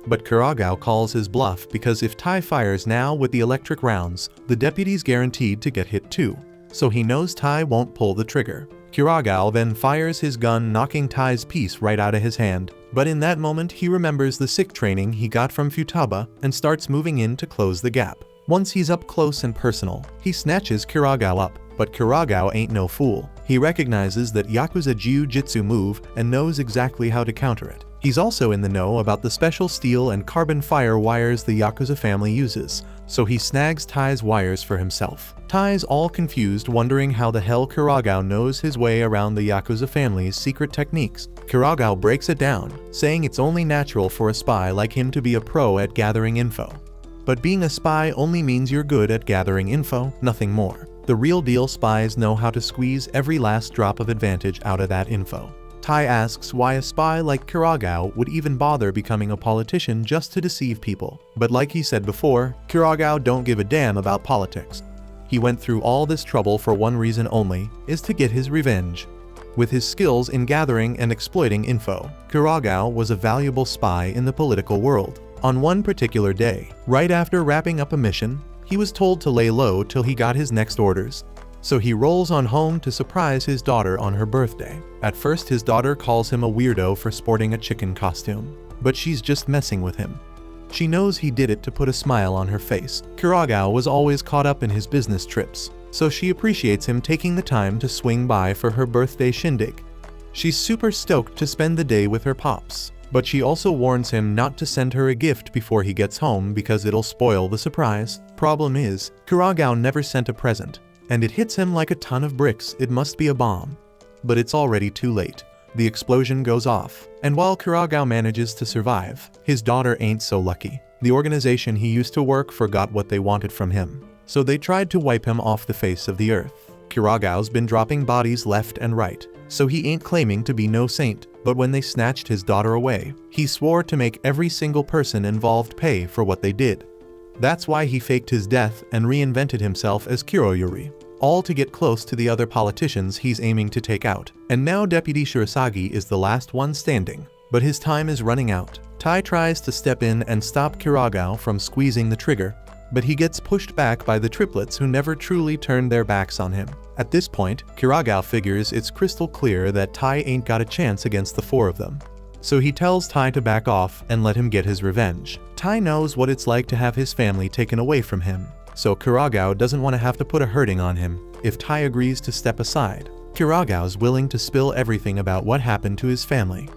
But Kuragao calls his bluff because if Tai fires now with the electric rounds, the deputy's guaranteed to get hit too. So he knows Tai won't pull the trigger. Kuragao then fires his gun, knocking Tai's piece right out of his hand. But in that moment he remembers the sick training he got from Futaba and starts moving in to close the gap. Once he's up close and personal, he snatches Kuragao up. But Kuragao ain't no fool. He recognizes that Yakuza Jiu-Jitsu move and knows exactly how to counter it. He's also in the know about the special steel and carbon fire wires the Yakuza family uses, so he snags Tai's wires for himself. Tai's all confused, wondering how the hell Kuragao knows his way around the Yakuza family's secret techniques. Kuragao breaks it down, saying it's only natural for a spy like him to be a pro at gathering info. But being a spy only means you're good at gathering info, nothing more. The real deal spies know how to squeeze every last drop of advantage out of that info. Tai asks why a spy like Kuragao would even bother becoming a politician just to deceive people. But like he said before, Kuragao don't give a damn about politics. He went through all this trouble for one reason only, is to get his revenge. With his skills in gathering and exploiting info, Kuragao was a valuable spy in the political world. On one particular day, right after wrapping up a mission, he was told to lay low till he got his next orders. So he rolls on home to surprise his daughter on her birthday. At first his daughter calls him a weirdo for sporting a chicken costume, but she's just messing with him. She knows he did it to put a smile on her face. Kuragao was always caught up in his business trips, so she appreciates him taking the time to swing by for her birthday shindig. She's super stoked to spend the day with her pops, but she also warns him not to send her a gift before he gets home because it'll spoil the surprise. Problem is, Kuragao never sent a present, and it hits him like a ton of bricks. It must be a bomb. But it's already too late. The explosion goes off, and while Kuragao manages to survive, his daughter ain't so lucky. The organization he used to work for got what they wanted from him, so they tried to wipe him off the face of the earth. Kuragao's been dropping bodies left and right, so he ain't claiming to be no saint, but when they snatched his daughter away, he swore to make every single person involved pay for what they did. That's why he faked his death and reinvented himself as Kuroyuri, all to get close to the other politicians he's aiming to take out. And now Deputy Shirasagi is the last one standing, but his time is running out. Tai tries to step in and stop Kuragao from squeezing the trigger, but he gets pushed back by the triplets who never truly turned their backs on him. At this point, Kuragao figures it's crystal clear that Tai ain't got a chance against the four of them. So he tells Tai to back off and let him get his revenge. Tai knows what it's like to have his family taken away from him, so Kuragao doesn't want to have to put a hurting on him. If Tai agrees to step aside, Kuragao's willing to spill everything about what happened to his family.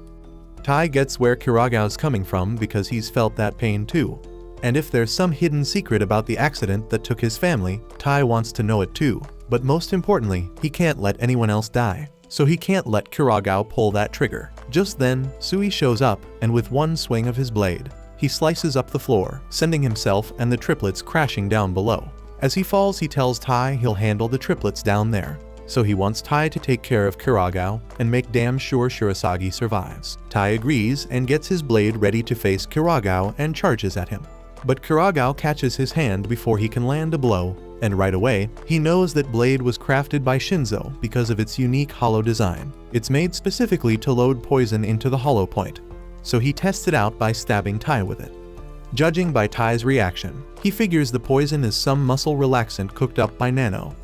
Tai gets where Kuragao's coming from because he's felt that pain too. And if there's some hidden secret about the accident that took his family, Tai wants to know it too. But most importantly, he can't let anyone else die, so he can't let Kuragao pull that trigger. Just then, Sui shows up, and with one swing of his blade, he slices up the floor, sending himself and the triplets crashing down below. As he falls, he tells Tai he'll handle the triplets down there, so he wants Tai to take care of Kuragao and make damn sure Shirasagi survives. Tai agrees and gets his blade ready to face Kuragao and charges at him. But Kuragao catches his hand before he can land a blow, and right away, he knows that blade was crafted by Shinzo because of its unique hollow design. It's made specifically to load poison into the hollow point, so he tests it out by stabbing Tai with it. Judging by Tai's reaction, he figures the poison is some muscle relaxant cooked up by Nano.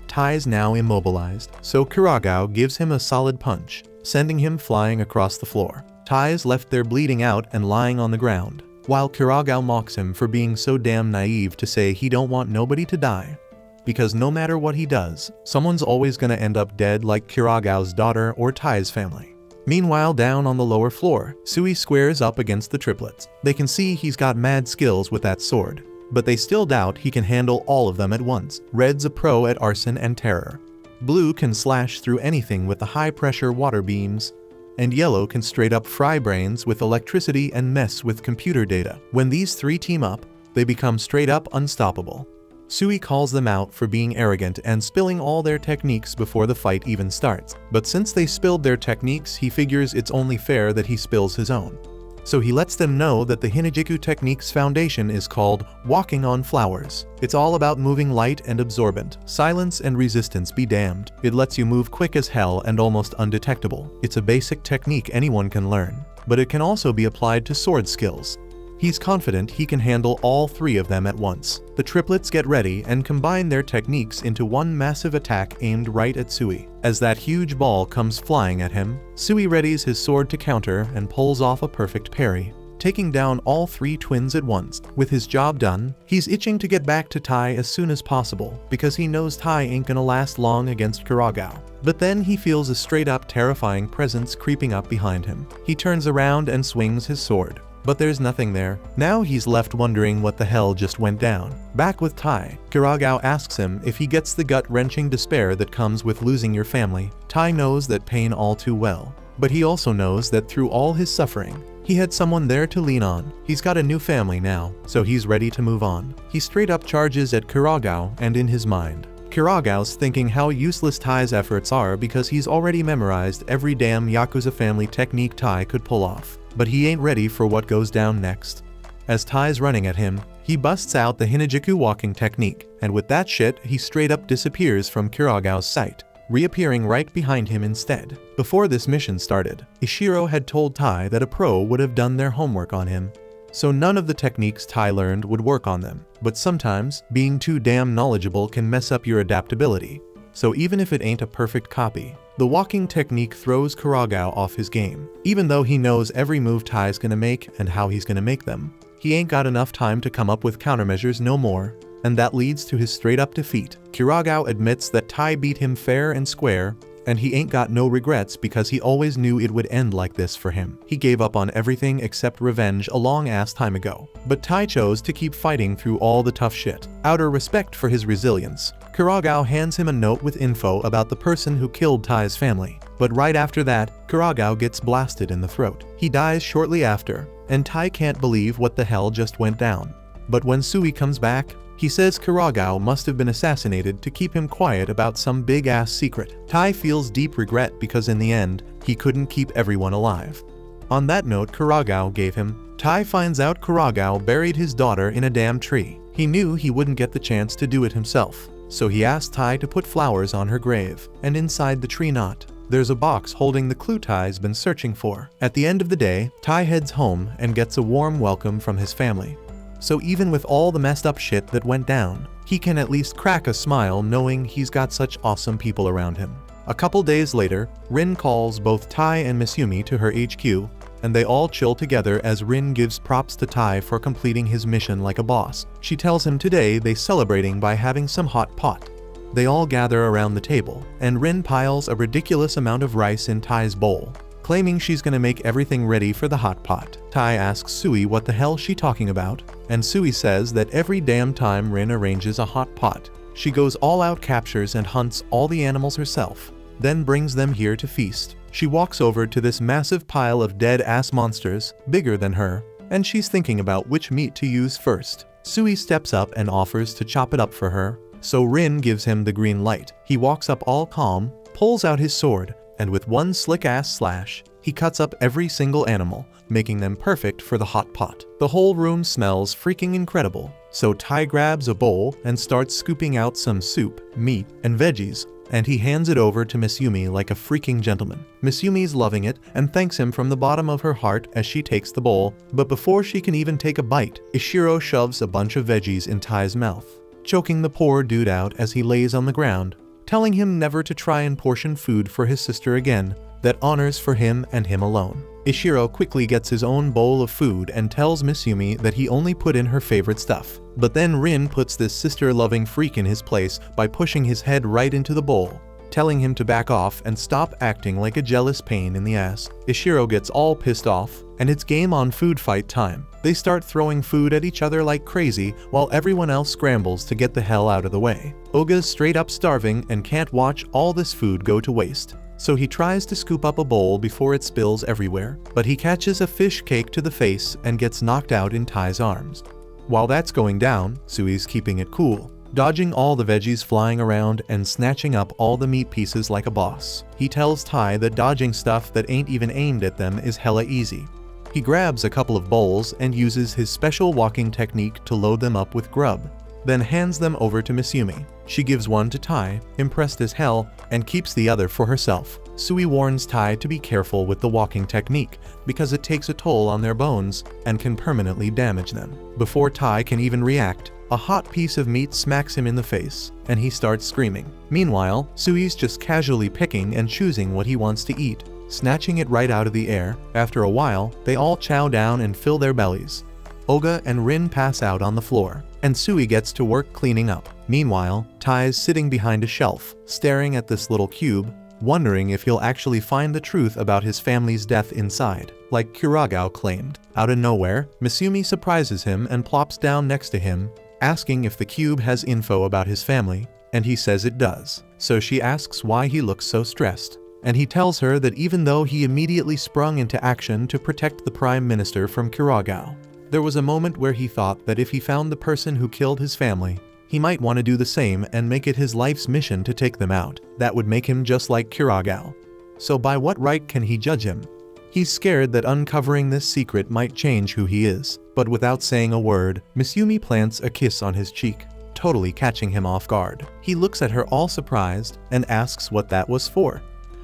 Tai's now immobilized, so Kuragao gives him a solid punch, sending him flying across the floor. Tai's left there bleeding out and lying on the ground, while Kuragao mocks him for being so damn naive to say he don't want nobody to die. Because no matter what he does, someone's always gonna end up dead, like Kuragao's daughter or Tai's family. Meanwhile, down on the lower floor, Sui squares up against the triplets. They can see he's got mad skills with that sword, but they still doubt he can handle all of them at once. Red's a pro at arson and terror. Blue can slash through anything with the high-pressure water beams, and yellow can straight up fry brains with electricity and mess with computer data. When these three team up, they become straight up unstoppable. Sui calls them out for being arrogant and spilling all their techniques before the fight even starts. But since they spilled their techniques, he figures it's only fair that he spills his own. so he lets them know that the Hinajiku technique's foundation is called walking on flowers. It's all about moving light and absorbent, silence and resistance be damned. It lets you move quick as hell and almost undetectable. It's a basic technique anyone can learn, but it can also be applied to sword skills. He's confident he can handle all three of them at once. The triplets get ready and combine their techniques into one massive attack aimed right at Sui. As that huge ball comes flying at him, Sui readies his sword to counter and pulls off a perfect parry, taking down all three twins at once. With his job done, he's itching to get back to Tai as soon as possible because he knows Tai ain't gonna last long against Kuragao. But then he feels a straight-up terrifying presence creeping up behind him. He turns around and swings his sword. But there's nothing there. Now he's left wondering what the hell just went down. Back with Tai, Kuragao asks him if he gets the gut-wrenching despair that comes with losing your family. Tai knows that pain all too well, but he also knows that through all his suffering, he had someone there to lean on. He's got a new family now, so he's ready to move on. He straight up charges at Kuragao, and in his mind, Kuragao's thinking how useless Tai's efforts are because he's already memorized every damn Yakuza family technique Tai could pull off. But he ain't ready for what goes down next. As Tai's running at him, he busts out the Hinajiku walking technique, and with that shit, he straight up disappears from Kuragao's sight, reappearing right behind him instead. Before this mission started, Ishiro had told Tai that a pro would have done their homework on him, so none of the techniques Tai learned would work on them. But sometimes, being too damn knowledgeable can mess up your adaptability. So even if it ain't a perfect copy, the walking technique throws Kuragao off his game. Even though he knows every move Tai's gonna make and how he's gonna make them, he ain't got enough time to come up with countermeasures no more, and that leads to his straight-up defeat. Kuragao admits that Tai beat him fair and square, and he ain't got no regrets because he always knew it would end like this for him. He gave up on everything except revenge a long-ass time ago. But Tai chose to keep fighting through all the tough shit. Out of respect for his resilience, Kuragao hands him a note with info about the person who killed Tai's family. But right after that, Kuragao gets blasted in the throat. He dies shortly after, and Tai can't believe what the hell just went down. But when Sui comes back, he says Kuragao must have been assassinated to keep him quiet about some big-ass secret. Tai feels deep regret because in the end, he couldn't keep everyone alive. On that note Kuragao gave him, Tai finds out Kuragao buried his daughter in a damn tree. He knew he wouldn't get the chance to do it himself, so he asked Tai to put flowers on her grave, and inside the tree knot, there's a box holding the clue Tai's been searching for. At the end of the day, Tai heads home and gets a warm welcome from his family. So even with all the messed up shit that went down, he can at least crack a smile knowing he's got such awesome people around him. A couple days later, Rin calls both Tai and Misumi to her HQ, and they all chill together as Rin gives props to Tai for completing his mission like a boss. She tells him today they celebrating by having some hot pot. They all gather around the table, and Rin piles a ridiculous amount of rice in Tai's bowl, claiming she's gonna make everything ready for the hot pot. Tai asks Sui what the hell she talking about, and Sui says that every damn time Rin arranges a hot pot, she goes all out, captures and hunts all the animals herself, then brings them here to feast. She walks over to this massive pile of dead-ass monsters, bigger than her, and she's thinking about which meat to use first. Sui steps up and offers to chop it up for her, so Rin gives him the green light. He walks up all calm, pulls out his sword, and with one slick-ass slash, he cuts up every single animal, making them perfect for the hot pot. The whole room smells freaking incredible, so Tai grabs a bowl and starts scooping out some soup, meat, and veggies, and he hands it over to Misumi like a freaking gentleman. Misumi's loving it and thanks him from the bottom of her heart as she takes the bowl, but before she can even take a bite, Ishiro shoves a bunch of veggies in Tai's mouth, choking the poor dude out as he lays on the ground, telling him never to try and portion food for his sister again, that honors for him and him alone. Ishiro quickly gets his own bowl of food and tells Misumi that he only put in her favorite stuff. But then Rin puts this sister-loving freak in his place by pushing his head right into the bowl, telling him to back off and stop acting like a jealous pain in the ass. Ishiro gets all pissed off, and it's game on food fight time. They start throwing food at each other like crazy while everyone else scrambles to get the hell out of the way. Oga's straight up starving and can't watch all this food go to waste, so he tries to scoop up a bowl before it spills everywhere, but he catches a fish cake to the face and gets knocked out in Tai's arms. While that's going down, Sui's keeping it cool, dodging all the veggies flying around and snatching up all the meat pieces like a boss. He tells Tai that dodging stuff that ain't even aimed at them is hella easy. He grabs a couple of bowls and uses his special walking technique to load them up with grub, then hands them over to Misumi. She gives one to Tai, impressed as hell, and keeps the other for herself. Sui warns Tai to be careful with the walking technique because it takes a toll on their bones and can permanently damage them. Before Tai can even react, a hot piece of meat smacks him in the face, and he starts screaming. Meanwhile, Sui's just casually picking and choosing what he wants to eat, snatching it right out of the air. After a while, they all chow down and fill their bellies. Oga and Rin pass out on the floor, and Sui gets to work cleaning up. Meanwhile, Tai's sitting behind a shelf, staring at this little cube, wondering if he'll actually find the truth about his family's death inside, like Kuragao claimed. Out of nowhere, Misumi surprises him and plops down next to him, asking if the cube has info about his family, and he says it does. So she asks why he looks so stressed, and he tells her that even though he immediately sprung into action to protect the Prime Minister from Kuragao, there was a moment where he thought that if he found the person who killed his family, he might want to do the same and make it his life's mission to take them out. That would make him just like Kuragao. So by what right can he judge him? He's scared that uncovering this secret might change who he is. But without saying a word, Misumi plants a kiss on his cheek, totally catching him off guard. He looks at her all surprised and asks what that was for.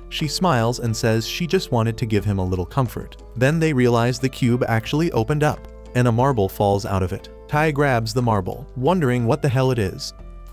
She smiles and says she just wanted to give him a little comfort. Then they realize the cube actually opened up, and a marble falls out of it. Tai grabs the marble, wondering what the hell it is.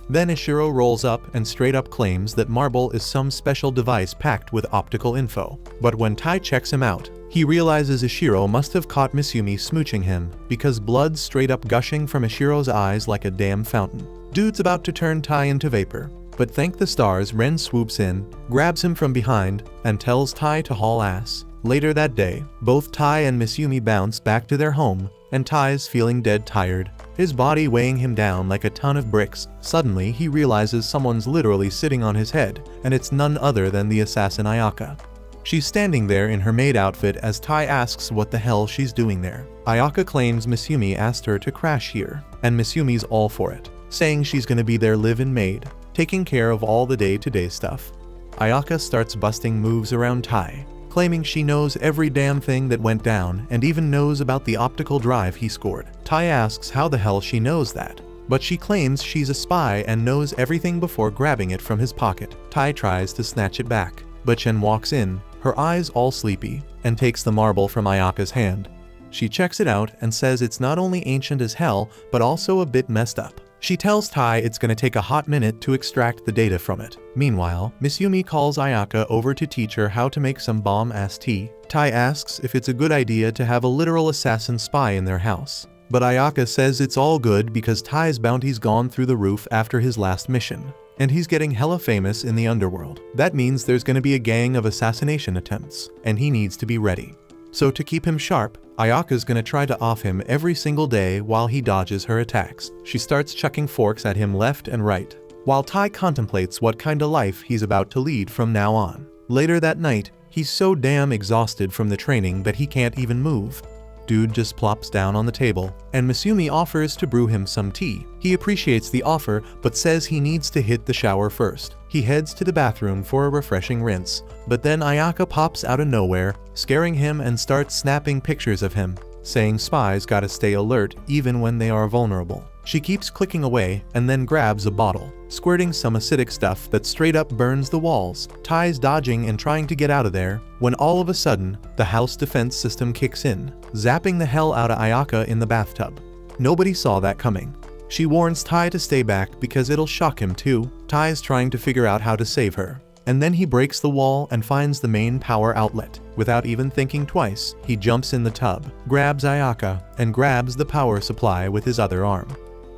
Then Ishiro rolls up and straight up claims that marble is some special device packed with optical info. But when Tai checks him out, he realizes Ishiro must have caught Misumi smooching him, because blood's straight up gushing from Ishiro's eyes like a damn fountain. Dude's about to turn Tai into vapor, but thank the stars Ren swoops in, grabs him from behind, and tells Tai to haul ass. Later that day, both Tai and Misumi bounce back to their home, and Tai's feeling dead tired, his body weighing him down like a ton of bricks. Suddenly, he realizes someone's literally sitting on his head, and it's none other than the assassin Ayaka. She's standing there in her maid outfit as Tai asks what the hell she's doing there. Ayaka claims Misumi asked her to crash here, and Misumi's all for it, saying she's gonna be their live-in maid, taking care of all the day-to-day stuff. Ayaka starts busting moves around Tai, claiming she knows every damn thing that went down and even knows about the optical drive he scored. Tai asks how the hell she knows that, but she claims she's a spy and knows everything before grabbing it from his pocket. Tai tries to snatch it back, but Chen walks in, her eyes all sleepy, and takes the marble from Ayaka's hand. She checks it out and says it's not only ancient as hell, but also a bit messed up. She tells Tai it's gonna take a hot minute to extract the data from it. Meanwhile, Misumi calls Ayaka over to teach her how to make some bomb-ass tea. Tai asks if it's a good idea to have a literal assassin spy in their house, but Ayaka says it's all good because Tai's bounty's gone through the roof after his last mission, and he's getting hella famous in the underworld. That means there's gonna be a gang of assassination attempts, and he needs to be ready. So to keep him sharp, Ayaka's gonna try to off him every single day while he dodges her attacks. She starts chucking forks at him left and right, while Tai contemplates what kind of life he's about to lead from now on. Later that night, he's so damn exhausted from the training that he can't even move. Dude just plops down on the table, and Misumi offers to brew him some tea. He appreciates the offer, but says he needs to hit the shower first. He heads to the bathroom for a refreshing rinse, but then Ayaka pops out of nowhere, scaring him and starts snapping pictures of him, saying spies gotta stay alert even when they are vulnerable. She keeps clicking away and then grabs a bottle, squirting some acidic stuff that straight up burns the walls. Tai's dodging and trying to get out of there, when all of a sudden, the house defense system kicks in, zapping the hell out of Ayaka in the bathtub. Nobody saw that coming. She warns Tai to stay back because it'll shock him too. Tai's trying to figure out how to save her, and then he breaks the wall and finds the main power outlet. Without even thinking twice, he jumps in the tub, grabs Ayaka, and grabs the power supply with his other arm.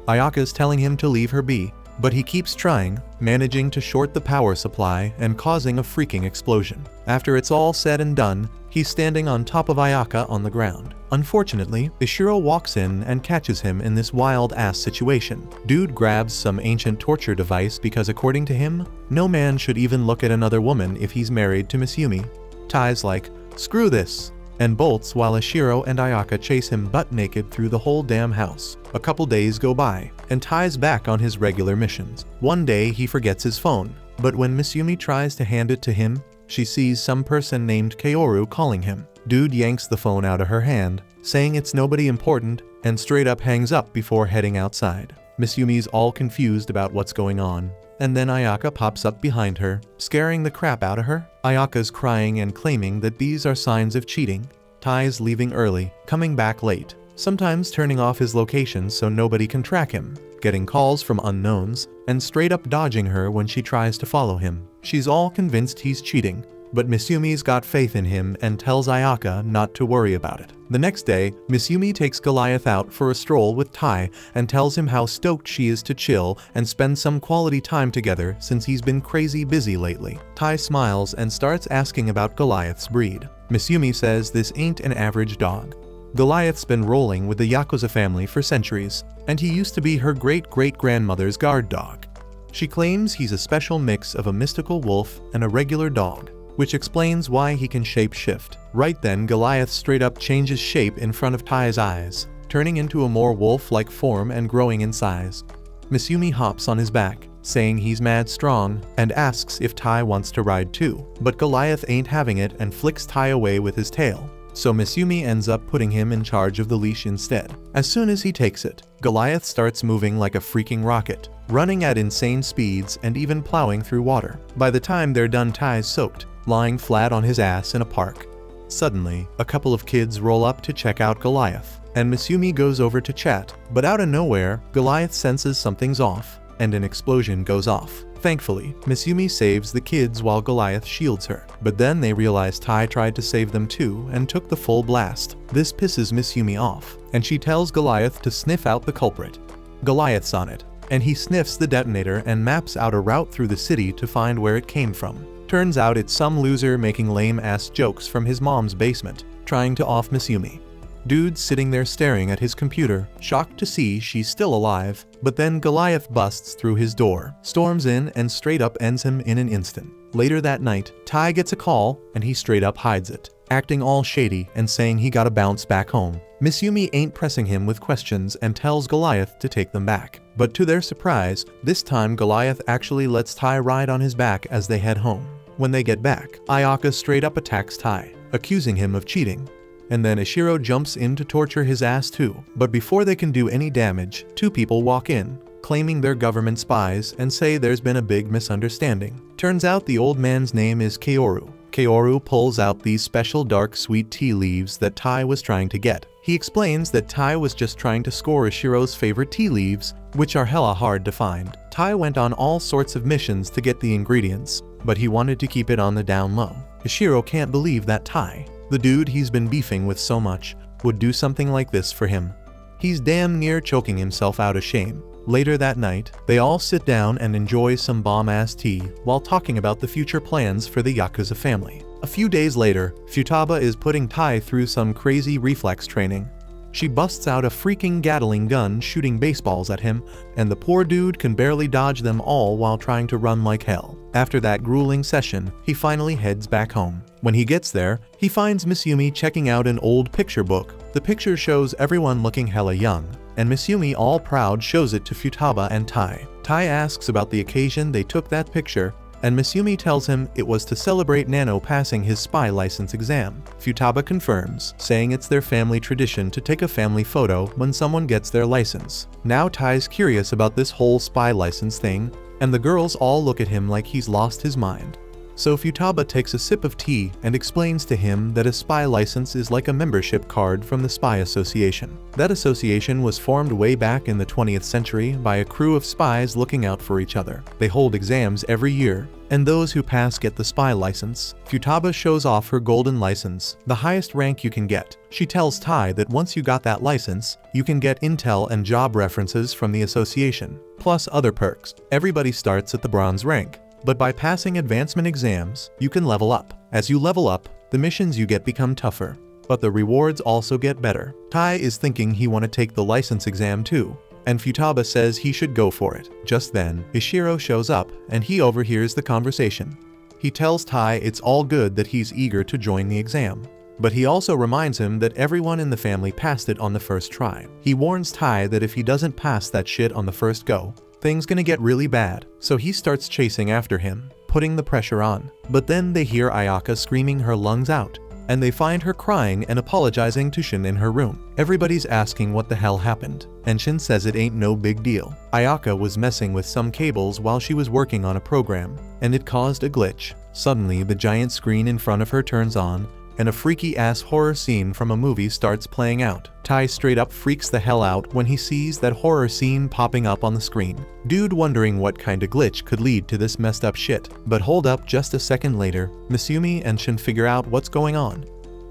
Ayaka's telling him to leave her be, but he keeps trying, managing to short the power supply and causing a freaking explosion. After it's all said and done, he's standing on top of Ayaka on the ground. Unfortunately, Ishiro walks in and catches him in this wild-ass situation. Dude grabs some ancient torture device because according to him, no man should even look at another woman if he's married to Misumi. Tai's like, screw this, and bolts while Ishiro and Ayaka chase him butt naked through the whole damn house. A couple days go by, and Tai's back on his regular missions. One day he forgets his phone, but when Misumi tries to hand it to him, she sees some person named Kaoru calling him. Dude yanks the phone out of her hand, saying it's nobody important, and straight up hangs up before heading outside. Miss Yumi's all confused about what's going on, and then Ayaka pops up behind her, scaring the crap out of her. Ayaka's crying and claiming that these are signs of cheating. Tai's leaving early, coming back late, sometimes turning off his location so nobody can track him, getting calls from unknowns, and straight up dodging her when she tries to follow him. She's all convinced he's cheating, but Miss Yumi's got faith in him and tells Ayaka not to worry about it. The next day, Miss Yumi takes Goliath out for a stroll with Tai and tells him how stoked she is to chill and spend some quality time together since he's been crazy busy lately. Tai smiles and starts asking about Goliath's breed. Miss Yumi says this ain't an average dog. Goliath's been rolling with the Yakuza family for centuries, and he used to be her great-great-grandmother's guard dog. She claims he's a special mix of a mystical wolf and a regular dog, which explains why he can shape-shift. Right then, Goliath straight up changes shape in front of Tai's eyes, turning into a more wolf-like form and growing in size. Miss Yumi hops on his back, saying he's mad strong, and asks if Tai wants to ride too. But Goliath ain't having it and flicks Tai away with his tail, so Miss Yumi ends up putting him in charge of the leash instead. As soon as he takes it, Goliath starts moving like a freaking rocket, running at insane speeds and even plowing through water. By the time they're done, Tai's soaked, lying flat on his ass in a park. Suddenly, a couple of kids roll up to check out Goliath, and Miss Yumi goes over to chat, but out of nowhere, Goliath senses something's off, and an explosion goes off. Thankfully, Miss Yumi saves the kids while Goliath shields her, but then they realize Tai tried to save them too and took the full blast. This pisses Miss Yumi off, and she tells Goliath to sniff out the culprit. Goliath's on it, and he sniffs the detonator and maps out a route through the city to find where it came from. Turns out it's some loser making lame-ass jokes from his mom's basement, trying to off Miss Yumi. Dude's sitting there staring at his computer, shocked to see she's still alive, but then Goliath busts through his door, storms in, and straight up ends him in an instant. Later that night, Tai gets a call, and he straight up hides it, acting all shady and saying he gotta bounce back home. Miss Yumi ain't pressing him with questions and tells Goliath to take them back. But to their surprise, this time Goliath actually lets Tai ride on his back as they head home. When they get back, Ayaka straight up attacks Tai, accusing him of cheating. And then Ishiro jumps in to torture his ass too. But before they can do any damage, two people walk in, claiming they're government spies and say there's been a big misunderstanding. Turns out the old man's name is Kaoru. Kaoru pulls out these special dark sweet tea leaves that Tai was trying to get. He explains that Tai was just trying to score Ishiro's favorite tea leaves, which are hella hard to find. Tai went on all sorts of missions to get the ingredients, but he wanted to keep it on the down low. Ishiro can't believe that Tai, the dude he's been beefing with so much, would do something like this for him. He's damn near choking himself out of shame. Later that night, they all sit down and enjoy some bomb-ass tea while talking about the future plans for the Yakuza family. A few days later, Futaba is putting Tai through some crazy reflex training. She busts out a freaking Gatling gun shooting baseballs at him, and the poor dude can barely dodge them all while trying to run like hell. After that grueling session, he finally heads back home. When he gets there, he finds Miss Yumi checking out an old picture book. The picture shows everyone looking hella young, and Miss Yumi all proud shows it to Futaba and Tai. Tai asks about the occasion they took that picture, and Miss Yumi tells him it was to celebrate Nano passing his spy license exam. Futaba confirms, saying it's their family tradition to take a family photo when someone gets their license. Now Tai's curious about this whole spy license thing, and the girls all look at him like he's lost his mind. So Futaba takes a sip of tea and explains to him that a spy license is like a membership card from the Spy Association. That association was formed way back in the 20th century by a crew of spies looking out for each other. They hold exams every year, and those who pass get the spy license. Futaba shows off her golden license, the highest rank you can get. She tells Tai that once you got that license, you can get intel and job references from the association, plus other perks. Everybody starts at the bronze rank, but by passing advancement exams, you can level up. As you level up, the missions you get become tougher, but the rewards also get better. Tai is thinking he want to take the license exam too, and Futaba says he should go for it. Just then, Ishiro shows up, and he overhears the conversation. He tells Tai it's all good that he's eager to join the exam, but he also reminds him that everyone in the family passed it on the first try. He warns Tai that if he doesn't pass that shit on the first go, things gonna get really bad, so he starts chasing after him, putting the pressure on. But then they hear Ayaka screaming her lungs out, and they find her crying and apologizing to Shin in her room. Everybody's asking what the hell happened, and Shin says it ain't no big deal. Ayaka was messing with some cables while she was working on a program, and it caused a glitch. Suddenly, the giant screen in front of her turns on, and a freaky-ass horror scene from a movie starts playing out. Tai straight up freaks the hell out when he sees that horror scene popping up on the screen. Dude wondering what kind of glitch could lead to this messed up shit. But hold up, just a second later, Misumi and Shin figure out what's going on.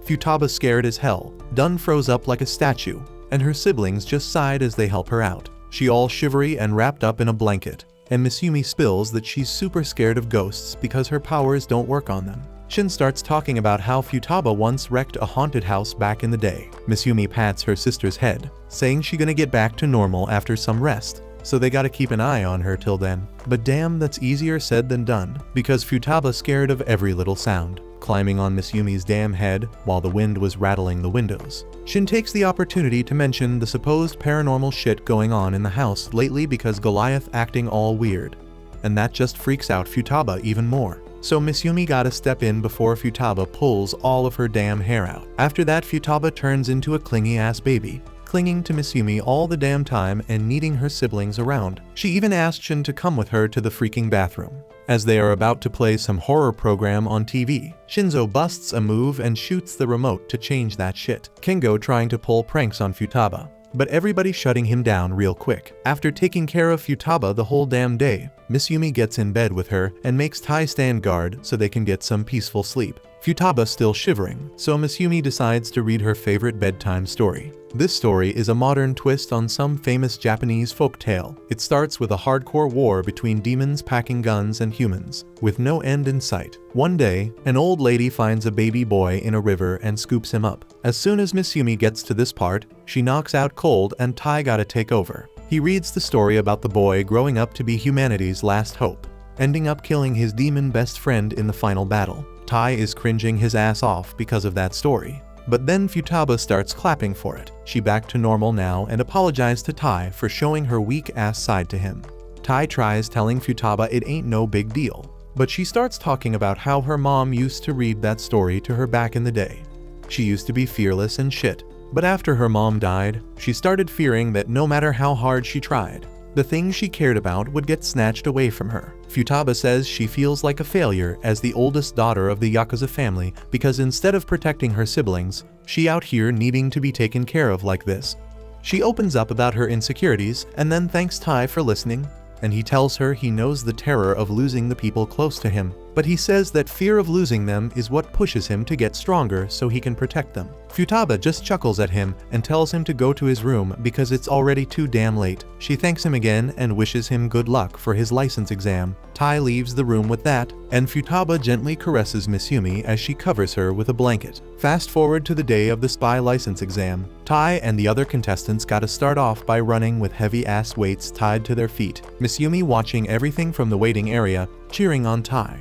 Futaba, scared as hell, done froze up like a statue, and her siblings just sighed as they help her out. She all shivery and wrapped up in a blanket, and Misumi spills that she's super scared of ghosts because her powers don't work on them. Shin starts talking about how Futaba once wrecked a haunted house back in the day. Misumi pats her sister's head, saying she gonna get back to normal after some rest, so they gotta keep an eye on her till then. But damn, that's easier said than done, because Futaba scared of every little sound, climbing on Misumi's damn head while the wind was rattling the windows. Shin takes the opportunity to mention the supposed paranormal shit going on in the house lately because Goliath acting all weird, and that just freaks out Futaba even more. So Misumi gotta step in before Futaba pulls all of her damn hair out. After that, Futaba turns into a clingy-ass baby, clinging to Misumi all the damn time and needing her siblings around. She even asked Shin to come with her to the freaking bathroom. As they are about to play some horror program on TV, Shinzo busts a move and shoots the remote to change that shit. Kingo trying to pull pranks on Futaba, but everybody shutting him down real quick. After taking care of Futaba the whole damn day, Misumi gets in bed with her and makes Tai stand guard so they can get some peaceful sleep. Futaba still shivering, so Misumi decides to read her favorite bedtime story. This story is a modern twist on some famous Japanese folk tale. It starts with a hardcore war between demons packing guns and humans, with no end in sight. One day, an old lady finds a baby boy in a river and scoops him up. As soon as Misumi gets to this part, she knocks out cold and Tai gotta take over. He reads the story about the boy growing up to be humanity's last hope, ending up killing his demon best friend in the final battle. Tai is cringing his ass off because of that story. But then Futaba starts clapping for it. She back to normal now and apologized to Tai for showing her weak ass side to him. Tai tries telling Futaba it ain't no big deal, but she starts talking about how her mom used to read that story to her back in the day. She used to be fearless and shit, but after her mom died, she started fearing that no matter how hard she tried, the things she cared about would get snatched away from her. Futaba says she feels like a failure as the oldest daughter of the Yakuza family because instead of protecting her siblings, she out here needing to be taken care of like this. She opens up about her insecurities and then thanks Tai for listening, and he tells her he knows the terror of losing the people close to him, but he says that fear of losing them is what pushes him to get stronger so he can protect them. Futaba just chuckles at him and tells him to go to his room because it's already too damn late. She thanks him again and wishes him good luck for his license exam. Tai leaves the room with that, and Futaba gently caresses Misumi as she covers her with a blanket. Fast forward to the day of the spy license exam. Tai and the other contestants gotta start off by running with heavy-ass weights tied to their feet. Misumi watching everything from the waiting area, cheering on Tai.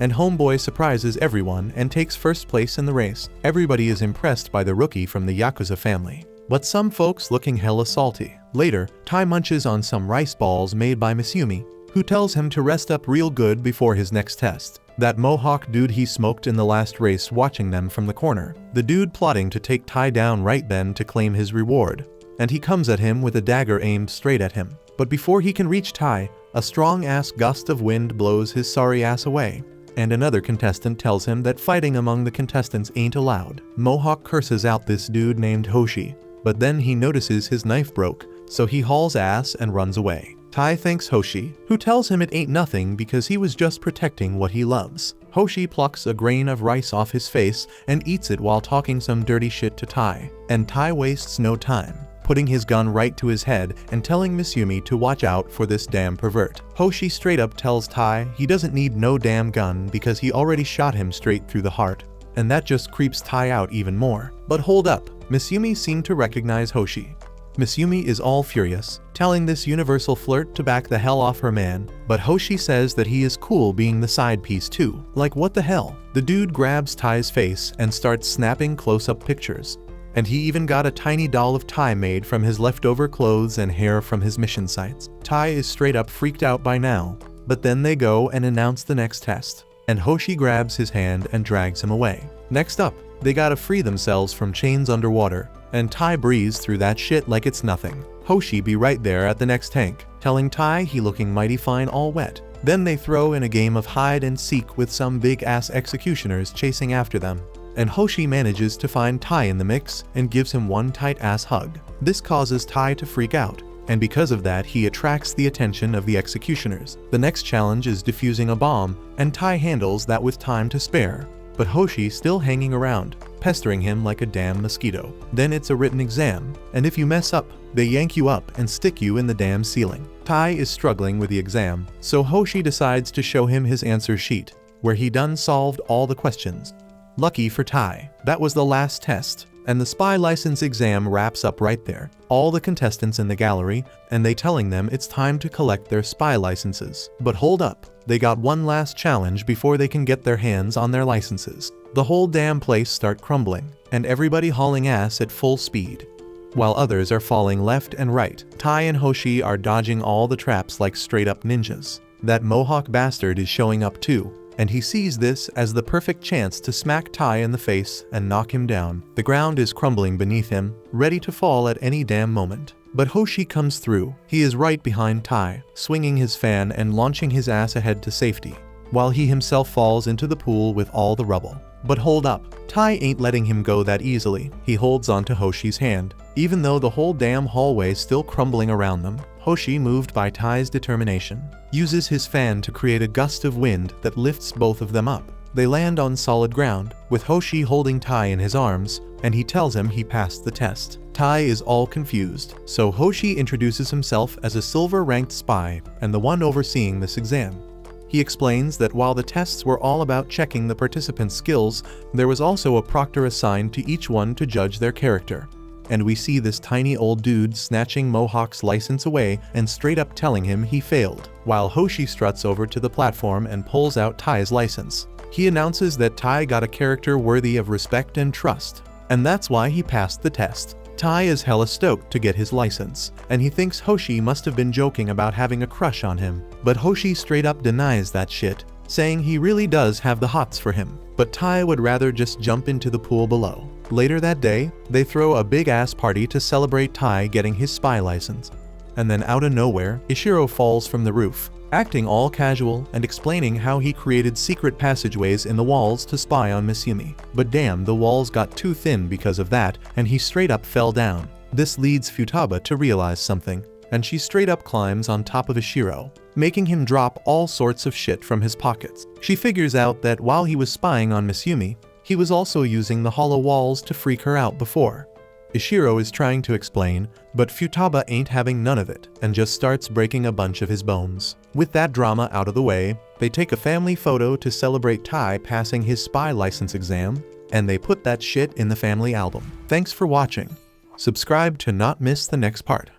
And Homeboy surprises everyone and takes first place in the race. Everybody is impressed by the rookie from the Yakuza family, but some folks looking hella salty. Later, Tai munches on some rice balls made by Misumi, who tells him to rest up real good before his next test. That Mohawk dude he smoked in the last race watching them from the corner. The dude plotting to take Tai down right then to claim his reward, and he comes at him with a dagger aimed straight at him. But before he can reach Tai, a strong-ass gust of wind blows his sorry ass away, and another contestant tells him that fighting among the contestants ain't allowed. Mohawk curses out this dude named Hoshi, but then he notices his knife broke, so he hauls ass and runs away. Tai thanks Hoshi, who tells him it ain't nothing because he was just protecting what he loves. Hoshi plucks a grain of rice off his face and eats it while talking some dirty shit to Tai, and Tai wastes no time, putting his gun right to his head and telling Misumi to watch out for this damn pervert. Hoshi straight up tells Tai he doesn't need no damn gun because he already shot him straight through the heart, and that just creeps Tai out even more. But hold up, Misumi seemed to recognize Hoshi. Misumi is all furious, telling this universal flirt to back the hell off her man, but Hoshi says that he is cool being the side piece too. Like what the hell? The dude grabs Tai's face and starts snapping close-up pictures. And he even got a tiny doll of Tai made from his leftover clothes and hair from his mission sites. Tai is straight up freaked out by now, but then they go and announce the next test, and Hoshi grabs his hand and drags him away. Next up, They gotta free themselves from chains underwater, and Tai breezes through that shit like it's nothing. Hoshi be right there at the next tank, telling Tai he looking mighty fine all wet. Then they throw in a game of hide and seek with some big-ass executioners chasing after them. And Hoshi manages to find Tai in the mix and gives him one tight-ass hug. This causes Tai to freak out, and because of that he attracts the attention of the executioners. The next challenge is defusing a bomb, and Tai handles that with time to spare. But Hoshi still hanging around, pestering him like a damn mosquito. Then it's a written exam, and if you mess up, they yank you up and stick you in the damn ceiling. Tai is struggling with the exam, so Hoshi decides to show him his answer sheet, where he done solved all the questions. Lucky for Tai, that was the last test, and the spy license exam wraps up right there. All the contestants in the gallery, and they telling them it's time to collect their spy licenses. But hold up, they got one last challenge before they can get their hands on their licenses. The whole damn place start crumbling, and everybody hauling ass at full speed, while others are falling left and right. Tai and Hoshi are dodging all the traps like straight up ninjas. That Mohawk bastard is showing up too, and he sees this as the perfect chance to smack Tai in the face and knock him down. The ground is crumbling beneath him, ready to fall at any damn moment. But Hoshi comes through. He is right behind Tai, swinging his fan and launching his ass ahead to safety, while he himself falls into the pool with all the rubble. But hold up, Tai ain't letting him go that easily. He holds onto Hoshi's hand. Even though the whole damn hallway is still crumbling around them, Hoshi, moved by Tai's determination, uses his fan to create a gust of wind that lifts both of them up. They land on solid ground, with Hoshi holding Tai in his arms, and he tells him he passed the test. Tai is all confused, so Hoshi introduces himself as a silver-ranked spy and the one overseeing this exam. He explains that while the tests were all about checking the participants' skills, there was also a proctor assigned to each one to judge their character. And we see this tiny old dude snatching Mohawk's license away and straight up telling him he failed, while Hoshi struts over to the platform and pulls out Tai's license. He announces that Tai got a character worthy of respect and trust, and that's why he passed the test. Tai is hella stoked to get his license, and he thinks Hoshi must have been joking about having a crush on him. But Hoshi straight up denies that shit, saying he really does have the hots for him, but Tai would rather just jump into the pool below. Later that day, they throw a big-ass party to celebrate Tai getting his spy license. And then out of nowhere, Ishiro falls from the roof, acting all casual and explaining how he created secret passageways in the walls to spy on Miss Yumi. But damn, the walls got too thin because of that, and he straight up fell down. This leads Futaba to realize something, and she straight up climbs on top of Ishiro, making him drop all sorts of shit from his pockets. She figures out that while he was spying on Miss Yumi, he was also using the hollow walls to freak her out before. Ishiro is trying to explain, but Futaba ain't having none of it, and just starts breaking a bunch of his bones. With that drama out of the way, they take a family photo to celebrate Tai passing his spy license exam, and they put that shit in the family album. Thanks for watching. Subscribe to not miss the next part.